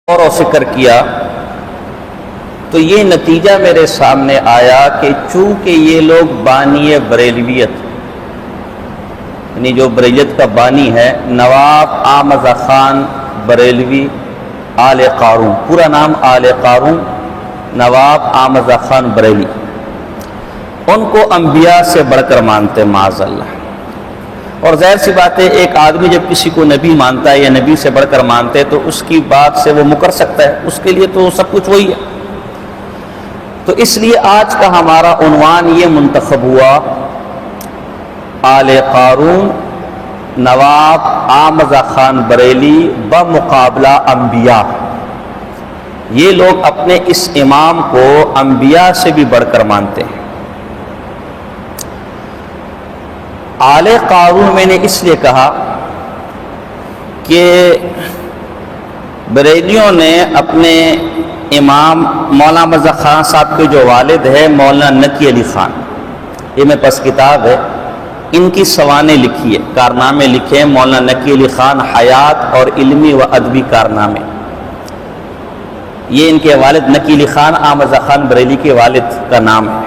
اور فکر کیا تو یہ نتیجہ میرے سامنے آیا کہ چونکہ یہ لوگ بانی بریلویت یعنی جو بریلویت کا بانی ہے نواب آمزہ خان بریلوی آل قارون، پورا نام آل قارون نواب آمزہ خان بریلی، ان کو انبیاء سے بڑھ کر مانتے معاذ اللہ۔ اور ظاہر سی بات ہے ایک آدمی جب کسی کو نبی مانتا ہے یا نبی سے بڑھ کر مانتے تو اس کی بات سے وہ مکر سکتا ہے، اس کے لیے تو سب کچھ وہی ہے۔ تو اس لیے آج کا ہمارا عنوان یہ منتخب ہوا آل قارون نواب آمزہ خان بریلی بمقابلہ انبیاء۔ یہ لوگ اپنے اس امام کو انبیاء سے بھی بڑھ کر مانتے ہیں۔ آل قارون میں نے اس لیے کہا کہ بریلیوں نے اپنے امام مولانا مرزا خان صاحب کے جو والد ہے مولانا نقی علی خان، یہ میرے پاس کتاب ہے، ان کی سوانح لکھی ہے، کارنامے لکھے ہیں مولانا نقی علی خان حیات اور علمی و ادبی کارنامے۔ یہ ان کے والد نقی علی خان آمزہ خان بریلی کے والد کا نام ہے۔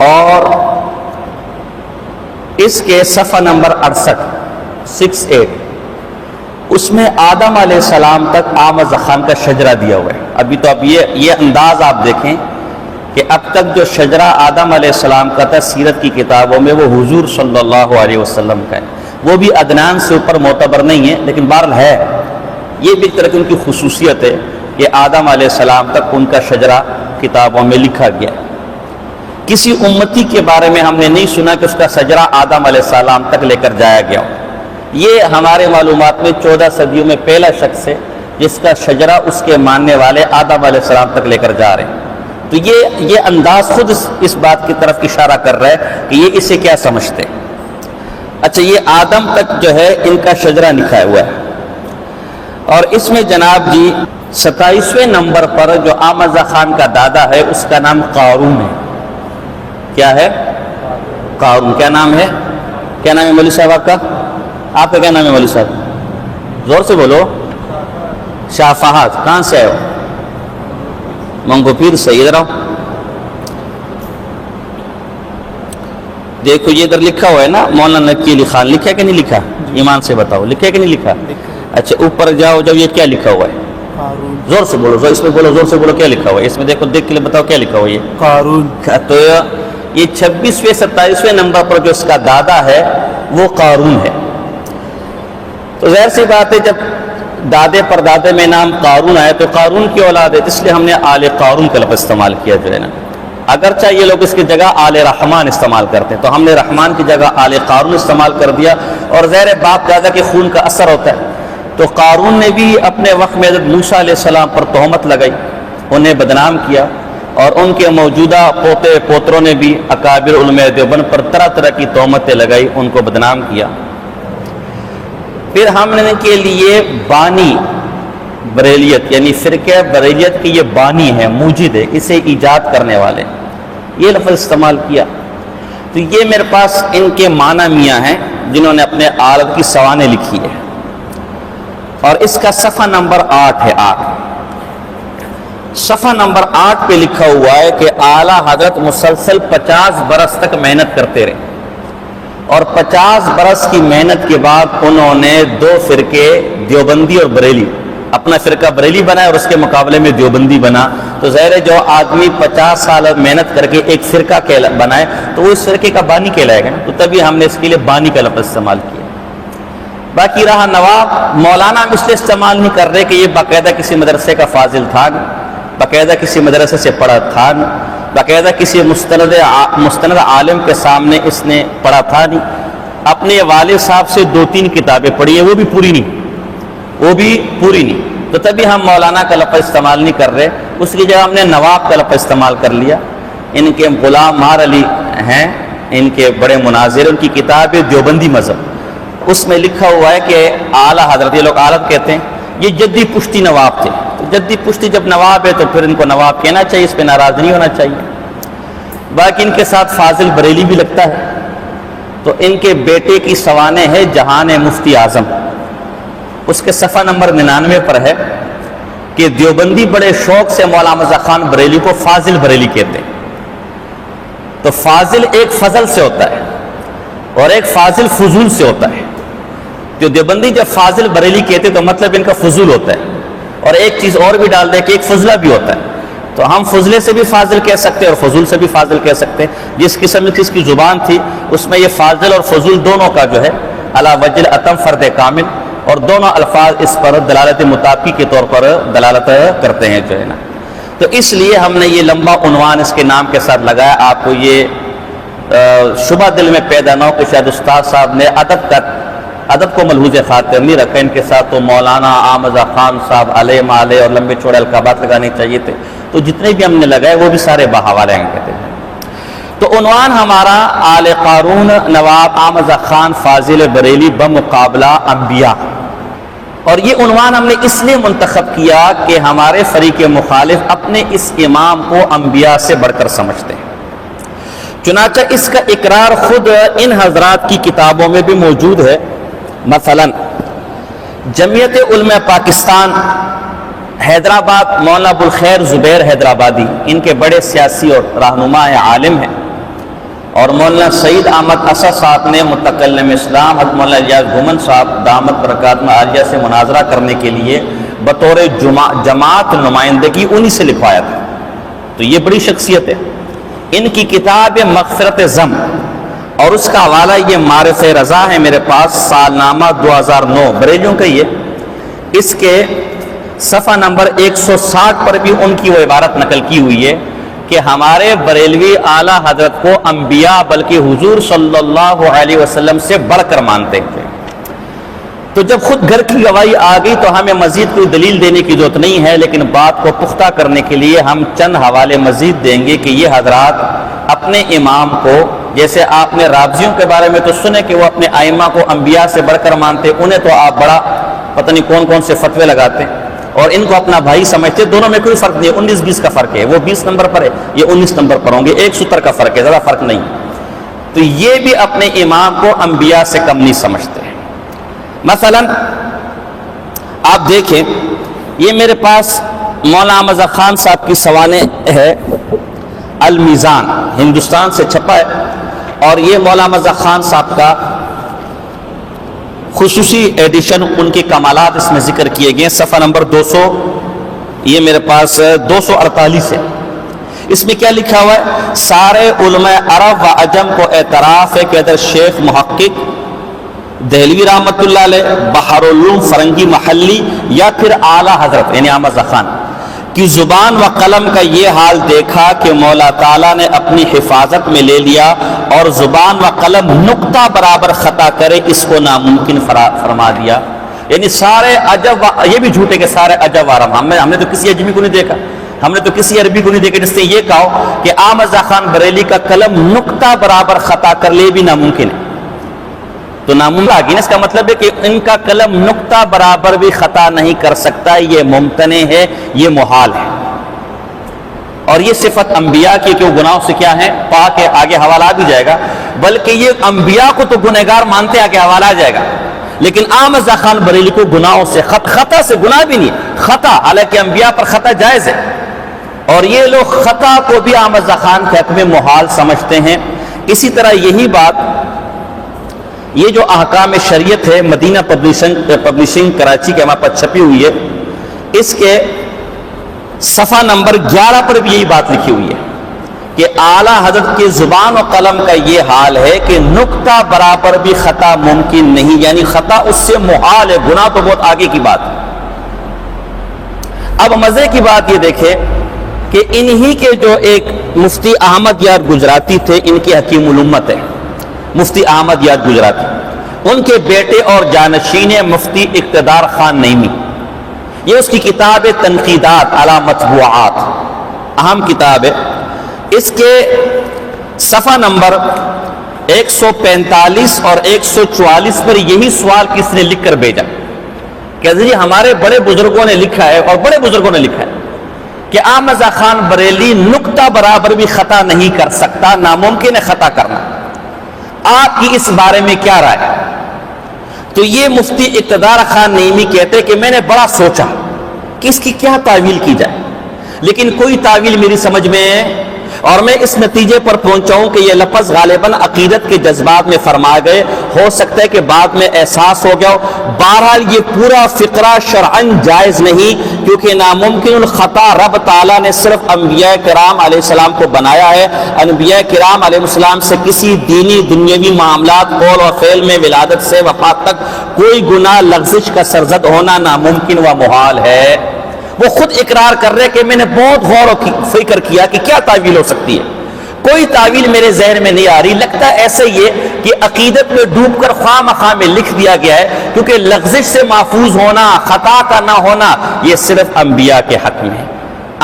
اور اس کے صفحہ نمبر 68 اس میں آدم علیہ السلام تک آمزہ خان کا شجرہ دیا ہوا ہے۔ ابھی تو اب یہ انداز آپ دیکھیں کہ اب تک جو شجرہ آدم علیہ السلام کا تھا سیرت کی کتابوں میں وہ حضور صلی اللہ علیہ وسلم کا ہے، وہ بھی عدنان سے اوپر معتبر نہیں ہے لیکن بہرحال ہے۔ یہ بھی ایک طرح کی ان کی خصوصیت ہے کہ آدم علیہ السلام تک ان کا شجرہ کتابوں میں لکھا گیا ہے۔ کسی امتی کے بارے میں ہم نے نہیں سنا کہ اس کا شجرہ آدم علیہ السلام تک لے کر جایا گیا ہو۔ یہ ہمارے معلومات میں 14 صدیوں میں پہلا شخص ہے جس کا شجرہ اس کے ماننے والے آدم علیہ السلام تک لے کر جا رہے ہیں۔ تو یہ انداز خود اس بات کی طرف اشارہ کر رہا ہے کہ یہ اسے کیا سمجھتے ہیں۔ اچھا، یہ آدم تک جو ہے ان کا شجرہ لکھا ہوا ہے، اور اس میں جناب جی 27ویں نمبر پر جو آمزہ خان کا دادا ہے اس کا نام قارون ہے۔ کیا ہے؟ قارون۔ کیا نام ہے؟ کیا نام ہے مولوی صاحب آپ کا؟ آپ کا کیا نام ہے مولوی صاحب؟ زور سے بولو۔ شاہ فہد۔ کہاں سے آئے ہو؟ منگو پیر سے۔ ادھر آؤ، دیکھو یہ ادھر لکھا ہوا ہے نا مولانا نقی علی خان، لکھا ہے کہ نہیں لکھا؟ ایمان سے بتاؤ لکھا ہے کہ نہیں لکھا؟ اچھا اوپر جاؤ، جب یہ کیا لکھا ہوا ہے؟ زور سے بولو، اس میں بولو، زور سے بولو کیا لکھا ہوا ہے اس میں؟ دیکھو دیکھ کے بتاؤ کیا لکھا ہوا ہے یہ؟ قارون۔ تو یہ 26ویں 27ویں نمبر پر جو اس کا دادا ہے وہ قارون ہے۔ تو ظاہر سی بات ہے جب دادے پر دادے میں نام قارون آئے تو قارون کی اولاد ہے، اس لیے ہم نے آل قارون کا لفظ استعمال کیا جو ہے نا۔ اگرچہ یہ لوگ اس کی جگہ آل رحمان استعمال کرتے ہیں تو ہم نے رحمان کی جگہ آل قارون استعمال کر دیا، اور زہر باپ دادا کے خون کا اثر ہوتا ہے۔ تو قارون نے بھی اپنے وقت میں حضرت موسیٰ علیہ السلام پر تہمت لگائی، انہیں بدنام کیا، اور ان کے موجودہ پوتے پوتروں نے بھی اکابر علماء دیوبند پر طرح طرح کی تہمتیں لگائی، ان کو بدنام کیا۔ پھر ہم نے کے لیے بانی بریلیت یعنی فرقہ بریلیت کی یہ بانی ہے، موجد ہے، اسے ایجاد کرنے والے، یہ لفظ استعمال کیا۔ تو یہ میرے پاس ان کے معنی میاں ہیں جنہوں نے اپنے آلت کی سوانح لکھی ہے، اور اس کا صفحہ نمبر 8 ہے۔ 8 صفحہ نمبر 8 پہ لکھا ہوا ہے کہ اعلیٰ حضرت مسلسل 50 برس تک محنت کرتے رہے، اور 50 برس کی محنت کے بعد انہوں نے 2 فرقے دیوبندی اور بریلی، اپنا فرقہ بریلی بنایا اور اس کے مقابلے میں دیوبندی بنا۔ تو ظاہر ہے جو آدمی 50 سال محنت کر کے ایک فرقہ بنائے تو وہ اس فرقے کا بانی کہلائے گا، تو تبھی ہم نے اس کے لیے بانی کا لفظ استعمال کیا۔ باقی رہا نواب، مولانا ہم اس لیے استعمال نہیں کر رہے کہ یہ باقاعدہ کسی مدرسے کا فاضل تھا، باقاعدہ کسی مدرسے سے پڑھا تھا، باقاعدہ کسی مستند عالم کے سامنے اس نے پڑھا تھا نہیں، اپنے والد صاحب سے 2-3 کتابیں پڑھی ہیں، وہ بھی پوری نہیں، تو تبھی ہم مولانا کا لفظ استعمال نہیں کر رہے، اس کی جگہ ہم نے نواب کا لفظ استعمال کر لیا۔ ان کے غلام مار علی ہیں، ان کے بڑے مناظر، ان کی کتاب ہے دیوبندی مذہب، اس میں لکھا ہوا ہے کہ اعلیٰ حضرت، یہ لوگ عالت کہتے ہیں، یہ جدی پشتی نواب تھے۔ تو جدی پشتی جب نواب ہے تو پھر ان کو نواب کہنا چاہیے، اس پہ ناراض نہیں ہونا چاہیے۔ باقی ان کے ساتھ فاضل بریلی بھی لگتا ہے، تو ان کے بیٹے کی سوانح ہے جہان مفتی اعظم، اس کے صفحہ نمبر 99 پر ہے کہ دیوبندی بڑے شوق سے مولانا مرزا خان بریلوی کو فاضل بریلوی کہتے ہیں. تو فاضل ایک فضل سے ہوتا ہے اور ایک فاضل فضول سے ہوتا ہے. جو دیوبندی جب فاضل بریلوی کہتے تو مطلب ان کا فضول ہوتا ہے, اور ایک چیز اور بھی ڈال دے کہ ایک فضلہ بھی ہوتا ہے. تو ہم فضلے سے بھی فاضل کہہ سکتے ہیں اور فضول سے بھی فاضل کہہ سکتے ہیں. جس قسم کی اس کی زبان تھی اس میں یہ فاضل اور فضول دونوں کا جو ہے علی وجہ الاتم فرد کامل, اور دونوں الفاظ اس پر دلالت مطابقی کے طور پر دلالت کرتے ہیں جو ہے نا. تو اس لیے ہم نے یہ لمبا عنوان اس کے نام کے ساتھ لگایا. آپ کو یہ شبہ دل میں پیدا نہ ہو کہ شاید استاد صاحب نے ادب کو ملحوظ خاطر نہیں رکھا, ان کے ساتھ تو مولانا آمزہ خان صاحب علیہ مالے اور لمبے چوڑے القابات لگانے چاہیے تھے. تو جتنے بھی ہم نے لگائے وہ بھی سارے بحوالے ہیں کہتے ہیں. تو عنوان ہمارا آل قارون نواب آمزہ خان فاضل بریلوی بمقابلہ انبیاء. اور یہ عنوان ہم نے اس لیے منتخب کیا کہ ہمارے فریق مخالف اپنے اس امام کو انبیاء سے بڑھ کر سمجھتے ہیں. چنانچہ اس کا اقرار خود ان حضرات کی کتابوں میں بھی موجود ہے. مثلا جمعیت علماء پاکستان حیدرآباد مولانا ابوالخیر زبیر حیدرآبادی ان کے بڑے سیاسی اور رہنما عالم ہیں, اور مولانا سعید احمد اسد صاحب نے متکلم اسلام حضرت مولانا الیاس گھومن صاحب دامت برکاتہم عالیہ سے مناظرہ کرنے کے لیے بطور جماعت نمائندگی انہی سے لکھوایا تھا. تو یہ بڑی شخصیت ہے. ان کی کتاب مغفرت ذم اور اس کا حوالہ یہ معرف رضا ہے میرے پاس, سالنامہ 2009 بریلیوں کا. یہ اس کے صفحہ نمبر 160 پر بھی ان کی وہ عبارت نقل کی ہوئی ہے کہ ہمارے بریلوی اعلیٰ حضرت کو انبیاء بلکہ حضور صلی اللہ علیہ وسلم سے بڑھ کر مانتے تھے. تو جب خود گھر کی گواہی آ گئی تو ہمیں مزید کوئی دلیل دینے کی ضرورت نہیں ہے, لیکن بات کو پختہ کرنے کے لیے ہم چند حوالے مزید دیں گے کہ یہ حضرات اپنے امام کو, جیسے آپ نے رابضیوں کے بارے میں تو سنے کہ وہ اپنے ائمہ کو انبیاء سے بڑھ کر مانتے, انہیں تو آپ بڑا پتہ نہیں کون کون سے فتوے لگاتے ہیں اور ان کو اپنا بھائی سمجھتے. دونوں میں کوئی فرق نہیں ہے, 19-20 کا فرق ہے. وہ 20 نمبر پر ہے, یہ 19 نمبر پر ہوں گے, 170 کا فرق ہے, زیادہ فرق نہیں. تو یہ بھی اپنے امام کو انبیاء سے کم نہیں سمجھتے ہیں. مثلا آپ دیکھیں, یہ میرے پاس مولانا آمزہ خان صاحب کی سوانح ہے, المیزان ہندوستان سے چھپا ہے, اور یہ مولانا آمزہ خان صاحب کا خصوصی ایڈیشن, ان کے کمالات اس میں ذکر کیے گئے. صفحہ نمبر 200 یہ میرے پاس 248 ہے. اس میں کیا لکھا ہوا ہے؟ سارے علماء عرب و عجم کو اعتراف ہے کہ ادھر شیخ محقق دہلوی رحمۃ اللہ علیہ, بحر العلوم فرنگی محلی, یا پھر اعلیٰ حضرت یعنی آمزہ خان کی زبان و قلم کا یہ حال دیکھا کہ مولا تعالیٰ نے اپنی حفاظت میں لے لیا اور زبان و قلم نقطہ برابر خطا کرے اس کو ناممکن فرما دیا. یعنی سارے عجب, یہ بھی جھوٹے کہ سارے عجب عرب, ہم نے تو کسی عجمی کو نہیں دیکھا, ہم نے تو کسی عربی کو نہیں دیکھا جس نے یہ کہا کہ آمزہ خان بریلی کا قلم نقطہ برابر خطا کر لے بھی ناممکن ہے. تو ناممکن اس کا مطلب ہے کہ ان کا قلم نقطہ برابر بھی خطا نہیں کر سکتا, یہ ممتنع ہے, یہ محال ہے. اور یہ صفت انبیاء کی کہ وہ گناہوں سے کیا ہے, پاک ہے. آگے حوالہ بھی جائے گا, بلکہ یہ انبیاء کو تو گنہگار مانتے ہیں, آگے حوالہ جائے گا, لیکن آمزہ خان بریلی کو گناہوں سے خطا سے گناہ بھی نہیں, خطا, حالانکہ انبیاء پر خطا جائز ہے, اور یہ لوگ خطا کو بھی آمزہ خان کے حق میں محال سمجھتے ہیں. اسی طرح یہی بات یہ جو احکام شریعت ہے مدینہ پبلشنگ کراچی کے ہمارے پاس چھپی ہوئی ہے, اس کے صفحہ نمبر 11 پر بھی یہی بات لکھی ہوئی ہے کہ اعلیٰ حضرت کی زبان و قلم کا یہ حال ہے کہ نقطہ برابر بھی خطا ممکن نہیں, یعنی خطا اس سے محال ہے, گناہ تو بہت آگے کی بات ہے. اب مزے کی بات یہ دیکھیں کہ انہی کے جو ایک مفتی احمد یار گجراتی تھے, ان کی حکیم الامت ہے مفتی احمد یار گجراتی, ان کے بیٹے اور جانشین مفتی اقتدار خان نعیمی. یہ اس کی کتاب تنقیدات علی مطبوعات, اہم کتاب ہے. اس کے صفحہ نمبر 145 اور 144 پر یہی سوال کس نے لکھ کر بھیجا کہ جی ہمارے بڑے بزرگوں نے لکھا ہے, اور بڑے بزرگوں نے لکھا ہے کہ آمزہ خان بریلی نقطہ برابر بھی خطا نہیں کر سکتا, ناممکن ہے خطا کرنا. آپ کی اس بارے میں کیا رائے؟ تو یہ مفتی اقتدار خان نعیمی کہتے کہ میں نے بڑا سوچا کہ اس کی کیا تعویل کی جائے، لیکن کوئی تعویل میری سمجھ میں اور میں اس نتیجے پر پہنچا ہوں کہ یہ لفظ غالباً عقیدت کے جذبات میں فرما گئے، ہو سکتا ہے کہ بعد میں احساس ہو گیا ہو۔ بہرحال یہ پورا فقرہ شرعاً جائز نہیں، کیونکہ ناممکن الخطا رب تعالیٰ نے صرف انبیاء کرام علیہ السلام کو بنایا ہے۔ انبیاء کرام علیہ السلام سے کسی دینی دنیاوی معاملات قول اور فعل میں ولادت سے وفات تک کوئی گناہ لغزش کا سرزد ہونا ناممکن و محال ہے۔ وہ خود اقرار کر رہے کہ میں نے بہت غور و فکر کیا کہ کیا تعویل ہو سکتی ہے، کوئی تعویل میرے ذہن میں نہیں آ رہی، لگتا ہے ایسے ہی ہے کہ عقیدت میں ڈوب کر خواہ مخواہ میں لکھ دیا گیا ہے، کیونکہ لغزش سے محفوظ ہونا، خطا کا نہ ہونا یہ صرف انبیاء کے حق میں ہے،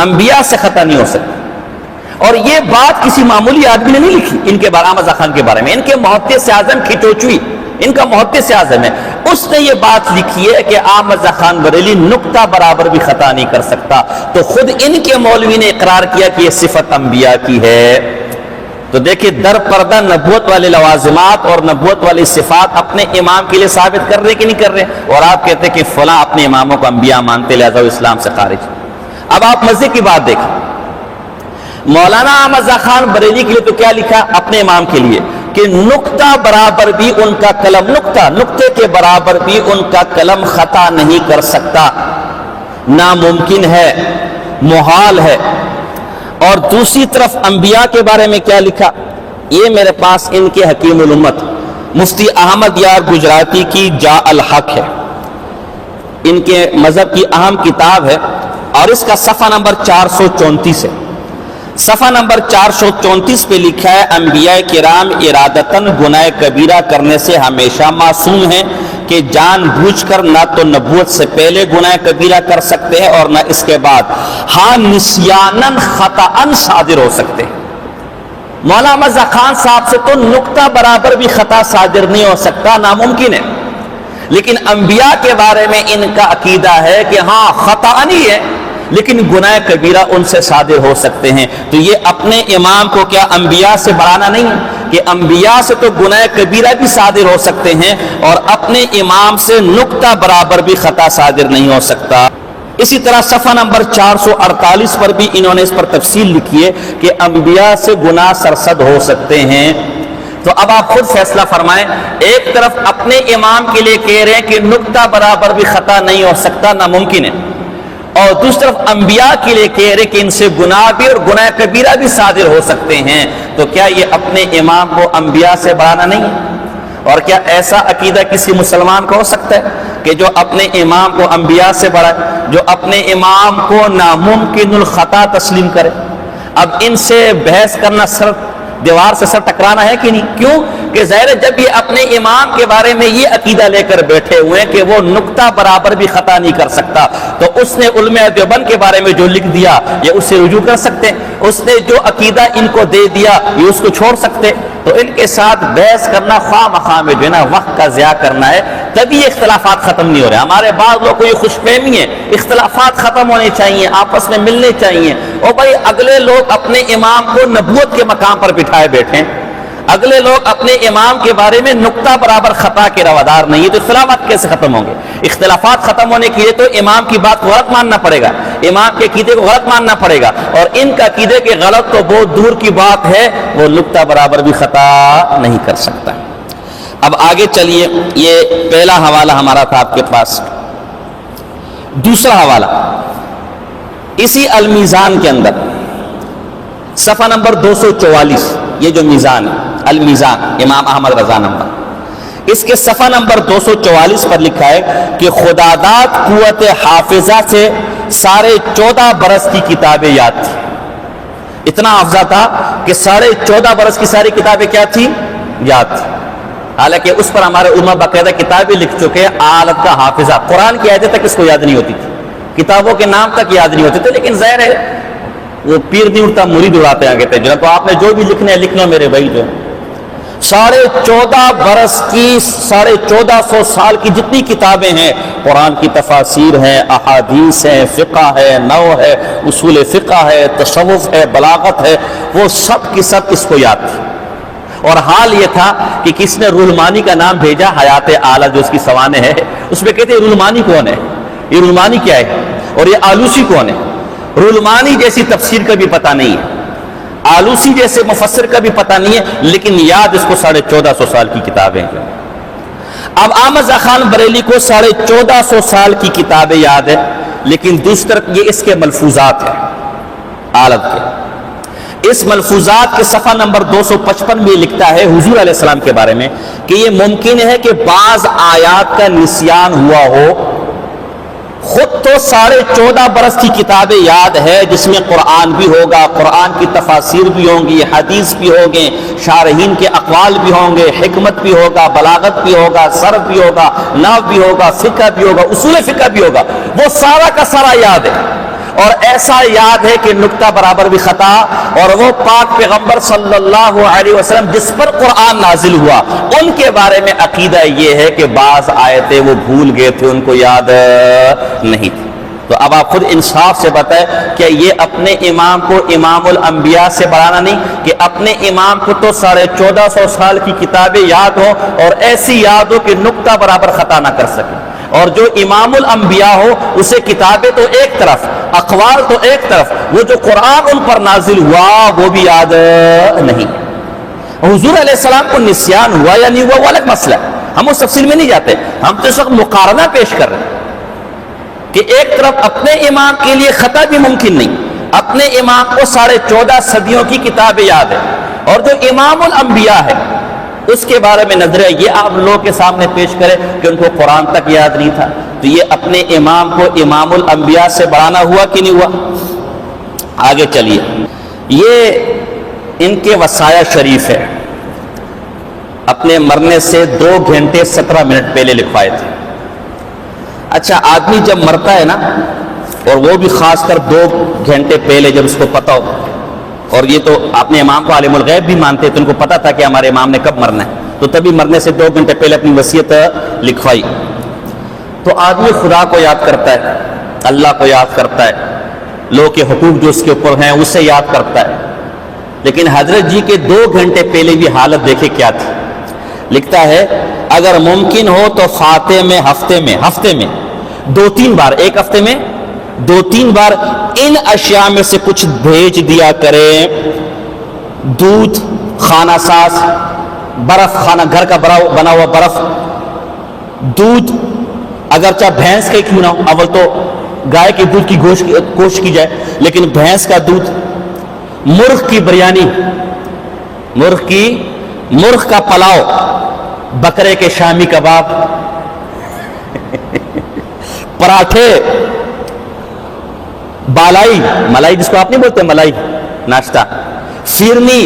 انبیاء سے خطا نہیں ہو سکتا۔ اور یہ بات کسی معمولی آدمی نے نہیں لکھی ان کے بارے احمد خان کے بارے میں، ان کے محدث اعظم کھچوچوی، ان کا محدث اعظم ہے، اس نے یہ بات لکھی ہے کہ احمد خان بریلی نقطہ برابر بھی خطا نہیں کر سکتا، تو خود ان کے مولوی نے اقرار کیا کہ یہ صفت انبیاء کی ہے۔ تو دیکھیں در پردہ نبوت والے لوازمات اور نبوت والی صفات اپنے امام کے لیے ثابت کر رہے کہ نہیں کر رہے، اور آپ کہتے ہیں کہ فلاں اپنے اماموں کو انبیاء مانتے لہذا وہ اسلام سے خارج۔ اب آپ مزے کی بات دیکھیں، مولانا احمد خان بریلی کے لیے تو کیا لکھا اپنے امام کے لیے کہ نقطہ برابر بھی ان کا قلم، نقطے کے برابر بھی ان کا قلم خطا نہیں کر سکتا، ناممکن ہے، محال ہے۔ اور دوسری طرف انبیاء کے بارے میں کیا لکھا، یہ میرے پاس ان کے حکیم الامت مفتی احمد یار گجراتی کی جا الحق ہے، ان کے مذہب کی اہم کتاب ہے، اور اس کا صفحہ نمبر 434 ہے۔ صفحہ نمبر 434 پہ لکھا ہے انبیاء کرام ارادتاً گناہ کبیرہ کرنے سے ہمیشہ معصوم ہیں، کہ جان بوجھ کر نہ تو نبوت سے پہلے گناہ کبیرہ کر سکتے ہیں اور نہ اس کے بعد، ہاں نسیاناً خطاً صادر ہو سکتے ہیں۔ مولانا احمد خان صاحب سے تو نقطہ برابر بھی خطا صادر نہیں ہو سکتا، ناممکن ہے، لیکن انبیاء کے بارے میں ان کا عقیدہ ہے کہ ہاں خطا نہیں ہے لیکن گناہ کبیرہ ان سے صادر ہو سکتے ہیں۔ تو یہ اپنے امام کو کیا انبیاء سے بڑھانا نہیں ہے کہ انبیاء سے تو گناہ کبیرہ بھی صادر ہو سکتے ہیں اور اپنے امام سے نقطہ برابر بھی خطا صادر نہیں ہو سکتا۔ اسی طرح صفحہ نمبر 448 پر بھی انہوں نے اس پر تفصیل لکھی ہے کہ انبیاء سے گناہ سرزد ہو سکتے ہیں۔ تو اب آپ خود فیصلہ فرمائیں، ایک طرف اپنے امام کے لیے کہہ رہے ہیں کہ نقطہ برابر بھی خطا نہیں ہو سکتا، ناممکن ہے، اور دوسری طرف انبیاء کے لیے کہہ رہے کہ ان سے گناہ بھی اور گناہ کبیرہ بھی صادر ہو سکتے ہیں، تو کیا یہ اپنے امام کو انبیاء سے بڑھانا نہیں ہے؟ اور کیا ایسا عقیدہ کسی مسلمان کو ہو سکتا ہے کہ جو اپنے امام کو انبیاء سے بڑھائے، جو اپنے امام کو ناممکن الخطا تسلیم کرے؟ اب ان سے بحث کرنا سر دیوار سے سر ٹکرانا ہے کہ نہیں؟ کیوں کہ ظاہر ہے جب یہ اپنے امام کے بارے میں یہ عقیدہ لے کر بیٹھے ہوئے ہیں کہ وہ نقطہ برابر بھی خطا نہیں کر سکتا، تو اس نے علماء دیوبند کے بارے میں جو لکھ دیا یہ اس سے رجوع کر سکتے ہیں، اس نے جو عقیدہ ان کو دے دیا یہ اس کو چھوڑ سکتے، تو ان کے ساتھ بحث کرنا خواہ مخواہ میں جو ہے نا وقت کا ضیاع کرنا ہے، تبھی یہ اختلافات ختم نہیں ہو رہے۔ ہمارے بعض لوگوں کو یہ خوش فہمی ہے اختلافات ختم ہونے چاہیے، آپس میں ملنے چاہیے، اور بھائی اگلے لوگ اپنے امام کو نبوت کے مقام پر بٹھائے بیٹھے، اگلے لوگ اپنے امام کے بارے میں نقطہ برابر خطا کے روادار نہیں ہے، تو اختلافات کیسے ختم ہوں گے؟ اختلافات ختم ہونے کے لیے تو امام کی بات کو غلط ماننا پڑے گا، امام کے عقیدے کو غلط ماننا پڑے گا، اور ان کا عقیدے کے غلط تو بہت دور کی بات ہے، وہ نقطہ برابر بھی خطا نہیں کر سکتا۔ اب آگے چلیے، یہ پہلا حوالہ ہمارا تھا آپ کے پاس، دوسرا حوالہ اسی المیزان کے اندر صفحہ نمبر 244، یہ جو میزان ہے المیزان امام احمد رضا نمبر، اس کے صفحہ نمبر 244 پر لکھا ہے کہ خداداد قوت حافظہ سے 14.5 برس کی کتابیں یاد تھی، اتنا حافظہ تھا کہ 14.5 برس کی ساری کتابیں کیا تھی؟ یاد تھی، حالانکہ اس پر ہمارے علماء باقاعدہ کتابیں لکھ چکے، آلت کا حافظہ، قرآن کی آیتیں تک اس کو یاد نہیں ہوتی تھی، کتابوں کے نام تک یاد نہیں ہوتے تھے، لیکن ظاہر ہے وہ پیر نہیں اڑتا مرید اڑاتے آگے تھے، جو تو آپ نے جو بھی لکھنا ہے لکھ لو میرے بھائی، جو 14.5 برس کی 1450 سال کی جتنی کتابیں ہیں، قرآن کی تفاسیر ہیں، احادیث ہیں، فقہ ہے، نحو ہے، اصول فقہ ہے، تصوف ہے، بلاغت ہے، وہ سب کی سب اس کو یاد تھی، اور حال یہ تھا کہ کس نے روح المانی کا نام بھیجا، حیات اعلیٰ جو اس کی سوانح ہے، اس میں کہتے ہیں روح المانی کون ہے، یہ روح المانی کیا ہے، اور یہ آلوسی کون ہے۔ روح المانی جیسی تفسیر کا بھی پتہ نہیں ہے، آلوسی جیسے مفسر کا بھی پتہ نہیں ہے، لیکن یاد اس کو 1450 سال کی کتابیں ہیں۔ اب احمد رضا خان بریلی کو 1450 سال کی کتابیں یاد ہے، لیکن دوسری طرف یہ اس کے ملفوظات ہیں آلت کے۔ اس ملفوظات کے صفحہ نمبر 255 میں لکھتا ہے حضور علیہ السلام کے بارے میں کہ یہ ممکن ہے کہ بعض آیات کا نسیان ہوا ہو۔ خود تو 14.5 برس کی کتابیں یاد ہے، جس میں قرآن بھی ہوگا، قرآن کی تفاسیر بھی ہوں گی، حدیث بھی ہوں گے، شارحین کے اقوال بھی ہوں گے، حکمت بھی ہوگا، بلاغت بھی ہوگا، صرف بھی ہوگا، نحو بھی ہوگا، فقہ بھی ہوگا، اصول فقہ بھی ہوگا، وہ سارا کا سارا یاد ہے۔ اور ایسا یاد ہے کہ نقطہ برابر بھی خطا، اور وہ پاک پیغمبر صلی اللہ علیہ وسلم جس پر قرآن نازل ہوا ان کے بارے میں عقیدہ یہ ہے کہ بعض آیتیں وہ بھول گئے تھے، ان کو یاد نہیں تھی۔ تو اب آپ خود انصاف سے بتائیں کہ یہ اپنے امام کو امام الانبیاء سے بڑھانا نہیں کہ اپنے امام کو تو 1450 سال کی کتابیں یاد ہو اور ایسی یاد ہو کہ نقطہ برابر خطا نہ کر سکے، اور جو امام الانبیاء ہو اسے کتابیں تو ایک طرف، اقوال تو ایک طرف، وہ جو قرآن ان پر نازل ہوا وہ بھی یاد نہیں۔ حضور علیہ السلام کو نسیان ہوا یا نہیں ہوا وہ الگ مسئلہ ہے، ہم اس تفصیل میں نہیں جاتے، ہم تو اس وقت مقارنہ پیش کر رہے ہیں کہ ایک طرف اپنے امام کے لیے خطا بھی ممکن نہیں، اپنے امام کو 14.5 صدیوں کی کتابیں یاد ہے، اور جو امام الانبیاء ہے اس کے بارے میں نظریہ یہ آپ لوگوں کے سامنے پیش کرے کہ ان کو قرآن تک یاد نہیں تھا، تو یہ اپنے امام کو امام الانبیاء سے بڑھانا ہوا کہ نہیں ہوا؟ آگے چلیے، یہ ان کے وصایا شریف ہے، اپنے مرنے سے 2 گھنٹے 17 منٹ پہلے لکھوائے تھے۔ اچھا، آدمی جب مرتا ہے نا، اور وہ بھی خاص کر 2 گھنٹے پہلے جب اس کو پتا ہو، اور یہ تو اپنے امام کو عالم الغیب بھی مانتے تو ان کو پتا تھا کہ ہمارے امام نے کب مرنا ہے، تو تبھی مرنے سے 2 گھنٹے پہلے اپنی وصیت لکھوائی۔ تو آدمی خدا کو یاد کرتا ہے، اللہ کو یاد کرتا ہے، لوگوں کے حقوق جو اس کے اوپر ہیں اسے یاد کرتا ہے، لیکن حضرت جی کے 2 گھنٹے پہلے بھی حالت دیکھے کیا تھی۔ لکھتا ہے اگر ممکن ہو تو فاتح میں ہفتے میں 2-3 بار، ایک ہفتے میں 2-3 بار ان اشیاء میں سے کچھ بھیج دیا کریں: دودھ، خانہ ساز، برف، خانہ گھر کا بنا ہوا برف، دودھ اگرچہ بھینس کا ہی کیوں نہ ہو، اول تو گائے کے دودھ کی گوشت کی جائے لیکن بھینس کا دودھ، مرغ کی بریانی، مرغ کا پلاؤ، بکرے کے شامی کباب، پراٹھے، بالائی، ملائی جس کو آپ نہیں بولتے ملائی ناشتہ، فیرنی،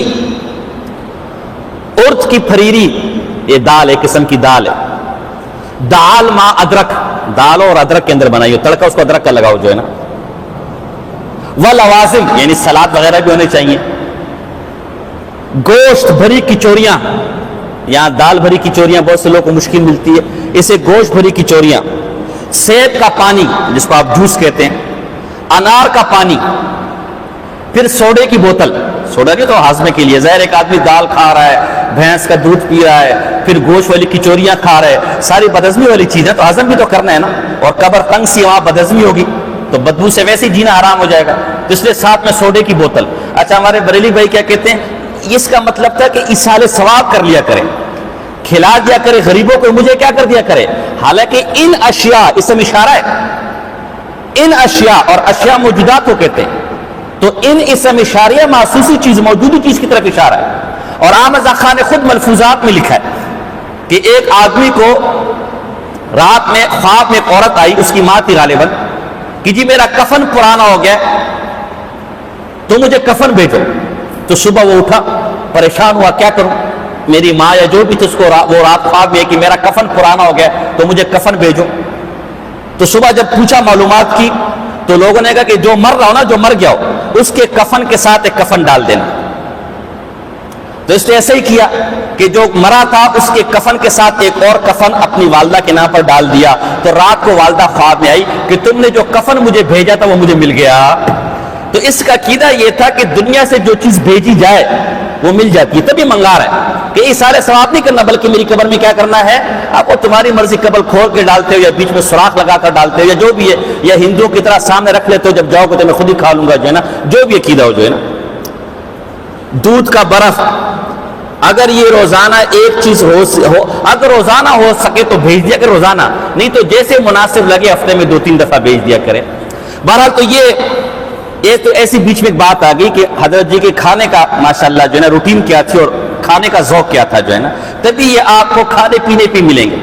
ارد کی پھریری، یہ دال ایک قسم کی دال ہے، دال ماں ادرک، دال اور ادرک کے اندر بنائی ہو، تڑکا اس کو ادرک کا لگاؤ جو ہے نا، واللوازم یعنی سلاد وغیرہ بھی ہونے چاہیے، گوشت بھری کچوریاں، یہاں دال بھری کچوریاں بہت سے لوگوں کو مشکل ملتی ہے، اسے گوشت بھری کچوریاں، سیب کا پانی جس کو آپ جوس کہتے ہیں، انار کا پانی، پھر سوڈے کی بوتل، سوڈا نہیں تو ہاضمے کے لیے، ظاہر ایک آدمی دال کھا رہا ہے، بھینس کا دودھ پی رہا ہے، پھر گوشت والی کچوریاں کھا رہا ہے، ساری بدہضمی والی چیزیں تو ہضم بھی تو کرنا ہے نا، اور قبر تنگ سی وہاں بدہضمی ہوگی تو بدبو سے ویسے ہی جینا حرام ہو جائے گا، تو اس لیے ساتھ میں سوڈے کی بوتل۔ اچھا، ہمارے بریلی بھائی کیا کہتے ہیں، اس کا مطلب تھا کہ ایصال ثواب کر لیا کرے، کھلا دیا کرے غریبوں کو، مجھے کیا کر دیا کرے، حالانکہ ان اشیاء، اسم اشارہ ہے، ان اشیاء اور اشیاء موجودات کو کہتے ہیں، تو ان اسم اشاریہ محسوسی چیز، موجودی چیز کی طرف اشارہ ہے۔ اور احمد رضا خان نے خود ملفوظات میں لکھا ہے کہ ایک آدمی کو رات میں خواب میں ایک عورت آئی، اس کی ماں تھی غالباً، کہ جی میرا کفن پرانا ہو گیا تو مجھے کفن بھیجو، تو صبح وہ اٹھا، پریشان ہوا کیا کروں، میری ماں یا جو بھی تھی اس کو وہ رات خواب میں کہ میرا کفن پرانا ہو گیا تو مجھے کفن بھیجو، تو صبح جب پوچھا معلومات کی تو لوگوں نے کہا کہ جو مر رہا ہو نا، جو مر گیا ہو اس کے کفن کے ساتھ ایک کفن ڈال دینا، تو اس نے ایسے ہی کیا کہ جو مرا تھا اس کے کفن کے ساتھ ایک اور کفن اپنی والدہ کے نام پر ڈال دیا، تو رات کو والدہ خواب میں آئی کہ تم نے جو کفن مجھے بھیجا تھا وہ مجھے مل گیا۔ تو اس کا عقیدہ یہ تھا کہ دنیا سے جو چیز بھیجی جائے وہ مل جاتی ہے، تبھی منگا رہا ہے۔ کہ اشارے ثواب نہیں کرنا، بلکہ میری قبر میں کیا کرنا ہے؟ اب وہ تمہاری مرضی، قبر کھول کے ڈالتے ہو یا بیچ میں سوراخ لگا کر ڈالتے ہو یا جو بھی ہے، یا ہندوؤں کی طرح سامنے رکھ لیتے ہو، جب جاؤ گے تو میں خود ہی کھا لوں گا، جو ہے نا، جو بھی عقیدہ ہو، جو ہے نا۔ دودھ کا برف، اگر یہ روزانہ ایک چیز ہو، اگر روزانہ ہو سکے تو بھیج دیا کہ روزانہ نہیں تو جیسے مناسب لگے ہفتے میں 2-3 دفعہ بھیج دیا کرے۔ بہرحال تو یہ تو ایسی بیچ میں ایک بات آ گئی کہ حضرت جی کے کھانے کا ماشاءاللہ جو ہے نا روٹین کیا تھی اور کھانے کا ذوق کیا تھا، جو ہے نا، تبھی یہ آپ کو کھانے پینے پہ ملیں گے۔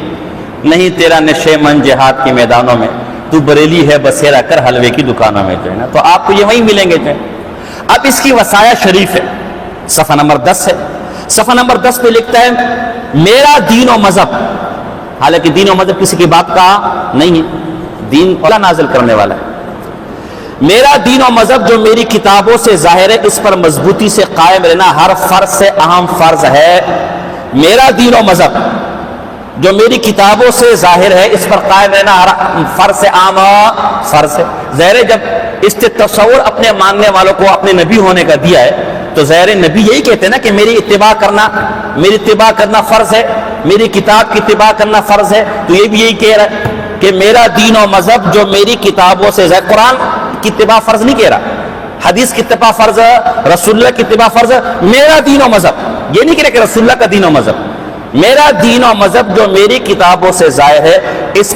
نہیں تیرا نشے من جہاد کے میدانوں میں، تو بریلی ہے بسیرا کر حلوے کی دکانوں میں، جو ہے نا، تو آپ کو یہ وہیں ملیں گے، جو ہے۔ اب اس کی وصایا شریف ہے، صفحہ نمبر 10 ہے۔ صفحہ نمبر 10 پہ لکھتا ہے میرا دین و مذہب، حالانکہ دین و مذہب کسی کی بات کا نہیں ہے، دین اللہ نازل کرنے والا ہے۔ میرا دین و مذہب جو میری کتابوں سے ظاہر ہے، اس پر مضبوطی سے قائم رہنا ہر فرض سے اہم فرض ہے۔ میرا دین و مذہب جو میری کتابوں سے ظاہر ہے، اس پر قائم رہنا ہر فرض سے اہم فرض ہے۔ ظاہر ہے جب اس سے تصور اپنے ماننے والوں کو اپنے نبی ہونے کا دیا ہے تو ظاہر نبی یہی کہتے ہیں نا کہ میری اتباع کرنا فرض ہے، میری کتاب کی اتباع کرنا فرض ہے، تو یہ بھی یہی کہہ رہا ہے کہ میرا دین و مذہب جو میری کتابوں سے ظاہر، قرآن کی اتباع فرض نہیں کہہ رہا، حدیث کی اتباع فرض ہے، رسول اللہ کی اتباع فرض ہے، میرا دین و مذہب یہ نہیں کہہ رہا کہ رسول اللہ کا دین و مذہب، میرا دین و مذہب جو میری کتابوں سے ظاہر ہے، اس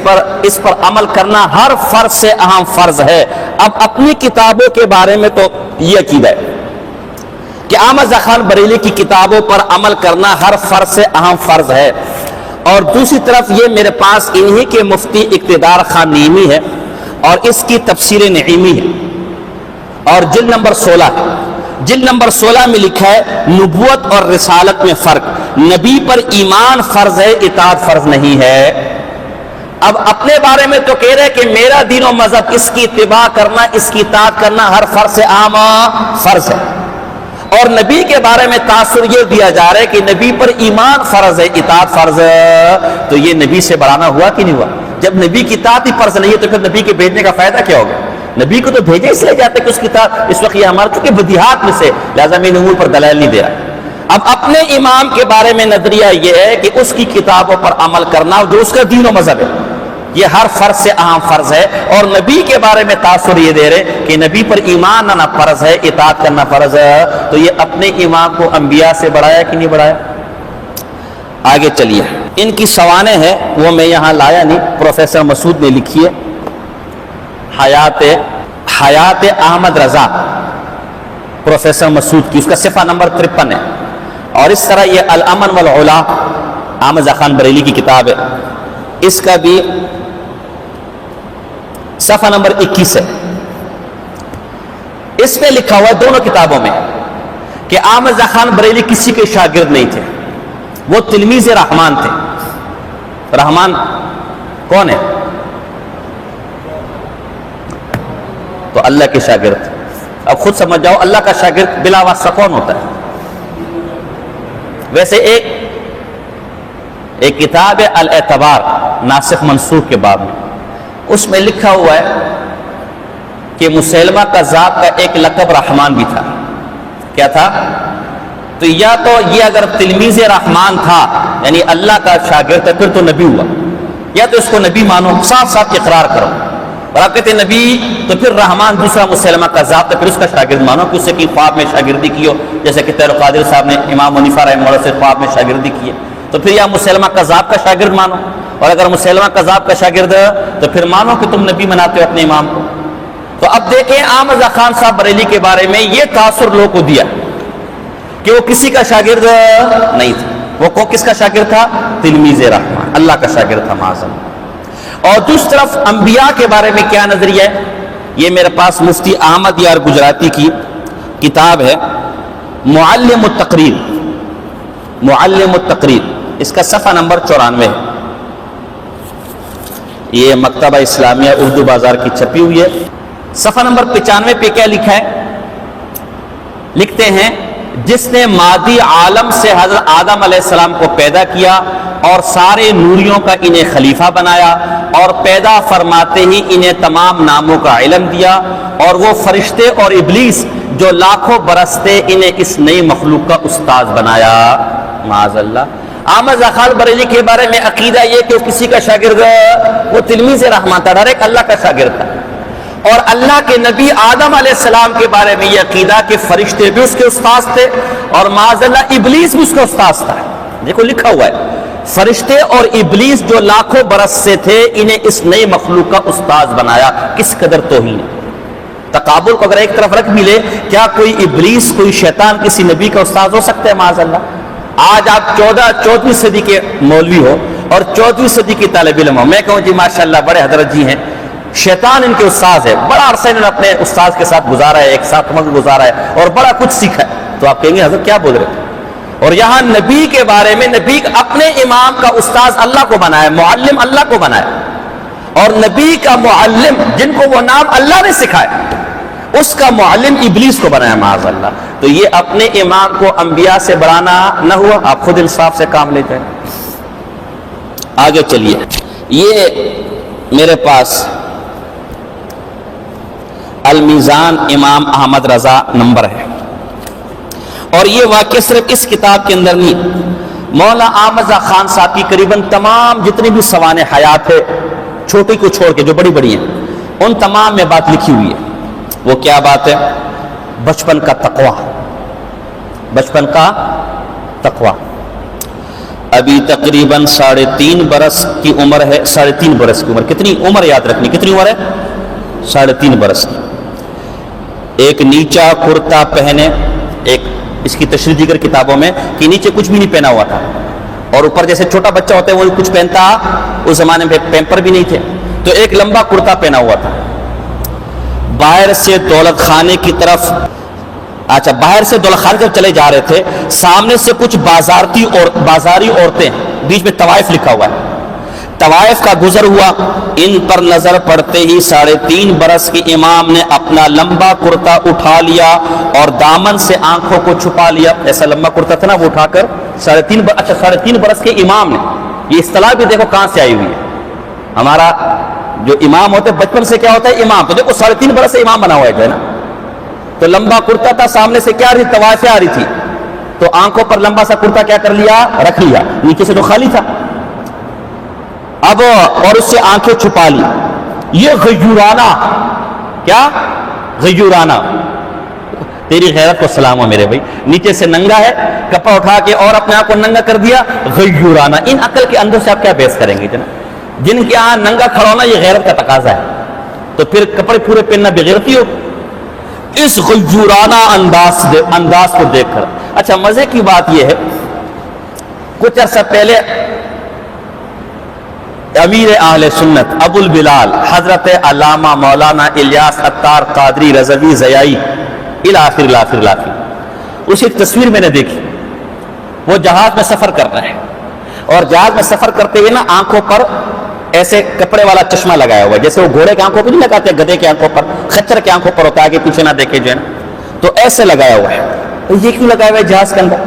پر عمل کرنا ہر فرض سے اہم فرض ہے۔ اب اپنی کتابوں کے بارے میں تو یہ عقیدہ ہے کہ احمد رضا خان بریلی کی کتابوں پر عمل کرنا ہر فرض سے اہم فرض ہے، اور دوسری طرف یہ میرے پاس انہی کے مفتی اقتدار خان نعیمی ہے اور اس کی تفسیر نعیمی ہے، اور جلد نمبر 16 میں لکھا ہے نبوت اور رسالت میں فرق، نبی پر ایمان فرض ہے، اطاعت فرض نہیں ہے۔ اب اپنے بارے میں تو کہہ رہے کہ میرا دین و مذہب، اس کی اتباع کرنا، اس کی اطاعت کرنا ہر فرض سے اہم فرض ہے، اور نبی کے بارے میں تاثر یہ دیا جا رہا ہے کہ نبی پر ایمان فرض ہے، اطاعت فرض ہے، تو یہ نبی سے بڑھانا ہوا کہ نہیں ہوا؟ جب نبی کی اطاعت ہی فرض نہیں ہے تو پھر نبی کے بھیجنے کا فائدہ کیا ہوگا؟ نبی کو تو بھیجے اس لیے جاتے کہ اس کی اطاعت، اس وقت یہ ہمارا چونکہ بدیہات میں سے، لہذا میں امور پر دلائل نہیں دے رہا۔ اب اپنے امام کے بارے میں نظریہ یہ ہے کہ اس کی کتابوں پر عمل کرنا جو اس کا دین و مذہب ہے، یہ ہر فرض سے اہم فرض ہے، اور نبی کے بارے میں تاثر یہ دے رہے کہ نبی پر ایمان لانا فرض ہے، اطاعت کرنا فرض ہے، تو یہ اپنے امام کو انبیاء سے بڑھایا کہ نہیں بڑھایا؟ آگے چلیے، ان کی سوانح ہے وہ میں یہاں لایا نہیں، پروفیسر مسعود نے لکھی ہے، حیات احمد رضا پروفیسر مسعود کی، اس کا صفحہ نمبر 53 ہے، اور اس طرح یہ الامن والعلا احمد رضا خان بریلی کی کتاب ہے، اس کا بھی صفحہ نمبر 21 ہے۔ اس پہ لکھا ہوا ہے دونوں کتابوں میں کہ احمد رضا خان بریلی کسی کے شاگرد نہیں تھے، وہ تلمیذ رحمان تھے۔ رحمان کون ہے؟ تو اللہ کے شاگرد۔ اب خود سمجھ جاؤ اللہ کا شاگرد بلا واسطہ کون ہوتا ہے؟ ویسے ایک کتاب ہے الاعتبار ناسخ منسوخ کے باب میں، اس میں لکھا ہوا ہے کہ مسیلمہ کذاب کا ایک لقب رحمان بھی تھا۔ کیا تھا؟ تو یا تو یہ اگر تلمیذ رحمان تھا یعنی اللہ کا شاگرد تھا پھر تو نبی ہوا، یا تو اس کو نبی مانو، صاف صاف اقرار کرو، اور آپ کہتے ہیں نبی تو پھر رحمان دوسرا مسیلمہ کذاب تھا پھر اس کا شاگرد مانو کہ اسے کی خواب میں شاگردی کی ہو، جیسے کہ تیر القادر صاحب نے امام حنیفہ رحمہ اللہ سے خواب میں شاگردی کی ہے، تو پھر یا مسیلمہ کذاب کا شاگرد مانو، اور اگر مسیلمہ کذاب کا شاگرد تو پھر مانو کہ تم نبی مناتے ہو اپنے امام کو۔ تو اب دیکھیں احمد رضا خان صاحب بریلی کے بارے میں یہ تاثر لوگوں کو دیا کہ وہ کسی کا شاگرد نہیں تھا، وہ کس کا شاگرد تھا؟ تلمیذ رحمان، اللہ کا شاگرد تھا معاذ۔ اور دوسری طرف انبیاء کے بارے میں کیا نظریہ ہے؟ یہ میرے پاس مفتی احمد یار گجراتی کی کتاب ہے معلم التقریر، اس کا صفحہ نمبر 94 ہے، یہ مکتبہ اسلامیہ اردو بازار کی چھپی ہوئی ہے۔ صفحہ نمبر 95 پہ کیا لکھا ہے؟ لکھتے ہیں جس نے مادی عالم سے حضرت آدم علیہ السلام کو پیدا کیا اور سارے نوریوں کا انہیں خلیفہ بنایا، اور پیدا فرماتے ہی انہیں تمام ناموں کا علم دیا، اور وہ فرشتے اور ابلیس جو لاکھوں برس تھے انہیں اس نئی مخلوق کا استاد بنایا۔ معاذ اللہ۔ احمد خان بریلوی کے بارے میں عقیدہ یہ کہ وہ کسی کا شاگرد، وہ تلمیذ رحمان تھا، ہر ایک اللہ کا شاگرد تھا۔ اور اللہ کے نبی آدم علیہ السلام کے بارے میں یہ عقیدہ کہ فرشتے بھی اس کے استاذ تھے اور معاذ اللہ ابلیس بھی اس کا استاذ تھا۔ دیکھو لکھا ہوا ہے، فرشتے اور ابلیس جو لاکھوں برس سے تھے، انہیں اس نئی مخلوق کا استاذ بنایا۔ کس قدر توہین ہے۔ تقابل کو اگر ایک طرف رکھ بھی لے، کیا کوئی ابلیس، کوئی شیطان کسی نبی کا استاذ ہو سکتا ہے؟ معاذ اللہ۔ آج آپ 14ویں صدی کے مولوی ہو اور 14ویں صدی کی طالب علم ہو، میں کہوں جی ماشاءاللہ بڑے حضرت جی ہیں، شیطان ان کے استاذ ہے، بڑا عرصہ انہوں نے اپنے استاذ کے ساتھ گزارا ہے، ایک ساتھ وقت گزارا ہے اور بڑا کچھ سیکھا ہے، تو آپ کہیں گے حضرت کیا بول رہے ہیں؟ اور یہاں نبی کے بارے میں، نبی اپنے امام کا استاذ اللہ کو بنایا، معلم اللہ کو بنایا، اور نبی کا معلم جن کو وہ نام اللہ نے سکھایا، اس کا معلم ابلیس کو بنایا معاذ اللہ۔ تو یہ اپنے امام کو انبیاء سے بڑھانا نہ ہوا؟ آپ خود انصاف سے کام لے جائیں۔ آگے چلیے، یہ میرے پاس المیزان امام احمد رضا نمبر ہے، اور یہ واقعہ صرف اس کتاب کے اندر نہیں، مولا احمد رضا خان صاحب کی قریباً تمام جتنی بھی سوانح حیات ہے، چھوٹی کو چھوڑ کے جو بڑی بڑی ہیں، ان تمام میں بات لکھی ہوئی ہے۔ وہ کیا بات ہے؟ بچپن کا تقوی، بچپن کا تقوی۔ ابھی تقریباً 3.5 برس کی عمر ہے، 3.5 برس کی عمر، کتنی عمر یاد رکھنی، کتنی عمر ہے؟ 3.5 برس کی۔ ایک نیچا کرتا پہنے، ایک اس کی تشریح دیگر کتابوں میں کہ نیچے کچھ بھی نہیں پہنا ہوا تھا، اور اوپر جیسے چھوٹا بچہ ہوتا ہے وہ کچھ پہنتا، اس زمانے میں پیمپر بھی نہیں تھے، تو ایک لمبا کرتا پہنا ہوا تھا۔ باہر سے دولت خانے کی طرف، باہر سے دولت خانے کی طرف چلے جا رہے تھے، سامنے سے کچھ بازاری عورتیں، بیچ میں طوائف لکھا ہوا ہے، طوائف کا گزر ہوا، ان پر نظر پڑتے ہی 3.5 برس کے امام نے اپنا لمبا کرتا اٹھا لیا اور دامن سے آنکھوں کو چھپا لیا۔ ایسا لمبا کرتا تھا نا، وہ اٹھا کر 3.5 برس کے امام نے، یہ اصطلاح بھی دیکھو کہاں سے آئی ہوئی ہے۔ ہمارا جو امام ہوتے بچپن سے کیا ہوتا ہے امام، تو دیکھو 3.5 برس سے امام بنا ہوا ہے جو ہے نا، تو لمبا کرتا تھا، سامنے سے کیا آ رہی، طوائفیں آ رہی تھی، تو آنکھوں پر لمبا سا کرتا کیا کر لیا، رکھ لیا، نیچے سے تو خالی تھا اب، اور اس سے آنکھیں چھپا لی۔ یہ غیورانہ، کیا غیورانہ، تیری غیرت کو سلام ہو میرے بھائی، نیچے سے ننگا ہے، کپڑا اٹھا کے اور اپنے آپ کو ننگا کر دیا، غیورانہ۔ ان عقل کے اندر سے آپ کیا بحث کریں گے جناب؟ جن کے یہاں ننگا کھڑا ہونا یہ غیرت کا تقاضا ہے، تو پھر کپڑے پورے پہننا بغیرتی ہو؟ اس غیورانہ انداز کو دیکھ کر، اچھا مزے کی بات یہ ہے، کچھ عرصہ پہلے امیر اہل سنت ابو البلال حضرت علامہ مولانا الیاس عطار قادری رضوی زیائی الاخر اس کی تصویر میں نے دیکھی، وہ جہاز میں سفر کر رہے ہیں، اور جہاز میں سفر کرتے ہوئے نا آنکھوں پر ایسے کپڑے والا چشمہ لگایا ہوا ہے، جیسے وہ گھوڑے کے آنکھوں پہ نہیں لگاتے، گدھے کے آنکھوں پر، خچر کے آنکھوں پر ہوتا ہے کہ پیچھے نہ دیکھے جو ہے نا، تو ایسے لگایا ہوا ہے۔ تو یہ کیوں لگایا ہوا ہے جہاز کے اندر؟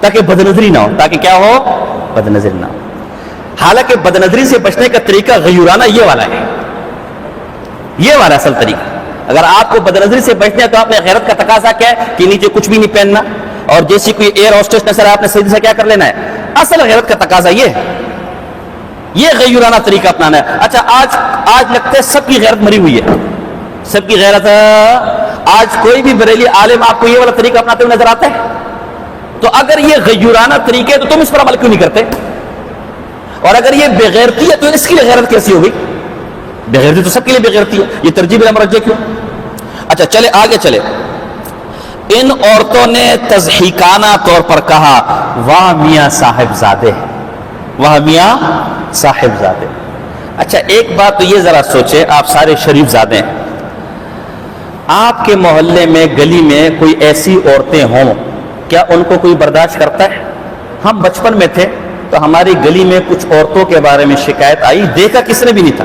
تاکہ بدنظری نہ ہو، تاکہ کیا ہو، بدنظری نہ ہو۔ حالانکہ بدنظری سے بچنے کا طریقہ غیورانہ یہ والا ہے، یہ والا اصل طریقہ۔ اگر آپ کو بدنظری سے بچنا ہے تو آپ نے غیرت کا تقاضا کیا ہے کہ نیچے کچھ بھی نہیں پہننا، اور جیسی کوئی ایئر ہوسٹس نظر آپ نے سیدھی سے کیا کر لینا ہے، اصل غیرت کا تقاضا یہ غیورانہ طریقہ اپنانا ہے۔ اچھا آج لگتا ہے سب کی غیرت مری ہوئی ہے، سب کی غیرت، آج کوئی بھی بریلی عالم آپ کو یہ والا طریقہ اپناتے ہوئے نظر آتا ہے؟ تو اگر یہ غیورانہ طریقے تو تم اس پر عمل کیوں نہیں کرتے؟ اور اگر یہ بغیرتی ہے تو اس کی غیرت کیسی ہوگی؟ بغیرتی تو سب کے لیے بغیرتی ہے، یہ ترجیح مرجع کیوں؟ اچھا چلے آگے چلے، ان عورتوں نے تضحیکانہ طور پر کہا واہ میاں صاحب زادے، واہ میاں صاحب زادے۔ اچھا ایک بات تو یہ ذرا سوچے، آپ سارے شریف زادے ہیں، آپ کے محلے میں گلی میں کوئی ایسی عورتیں ہوں، کیا ان کو کوئی برداشت کرتا ہے؟ ہم بچپن میں تھے تو ہماری گلی میں کچھ عورتوں کے بارے میں شکایت آئی، دیکھا کس نے بھی نہیں تھا،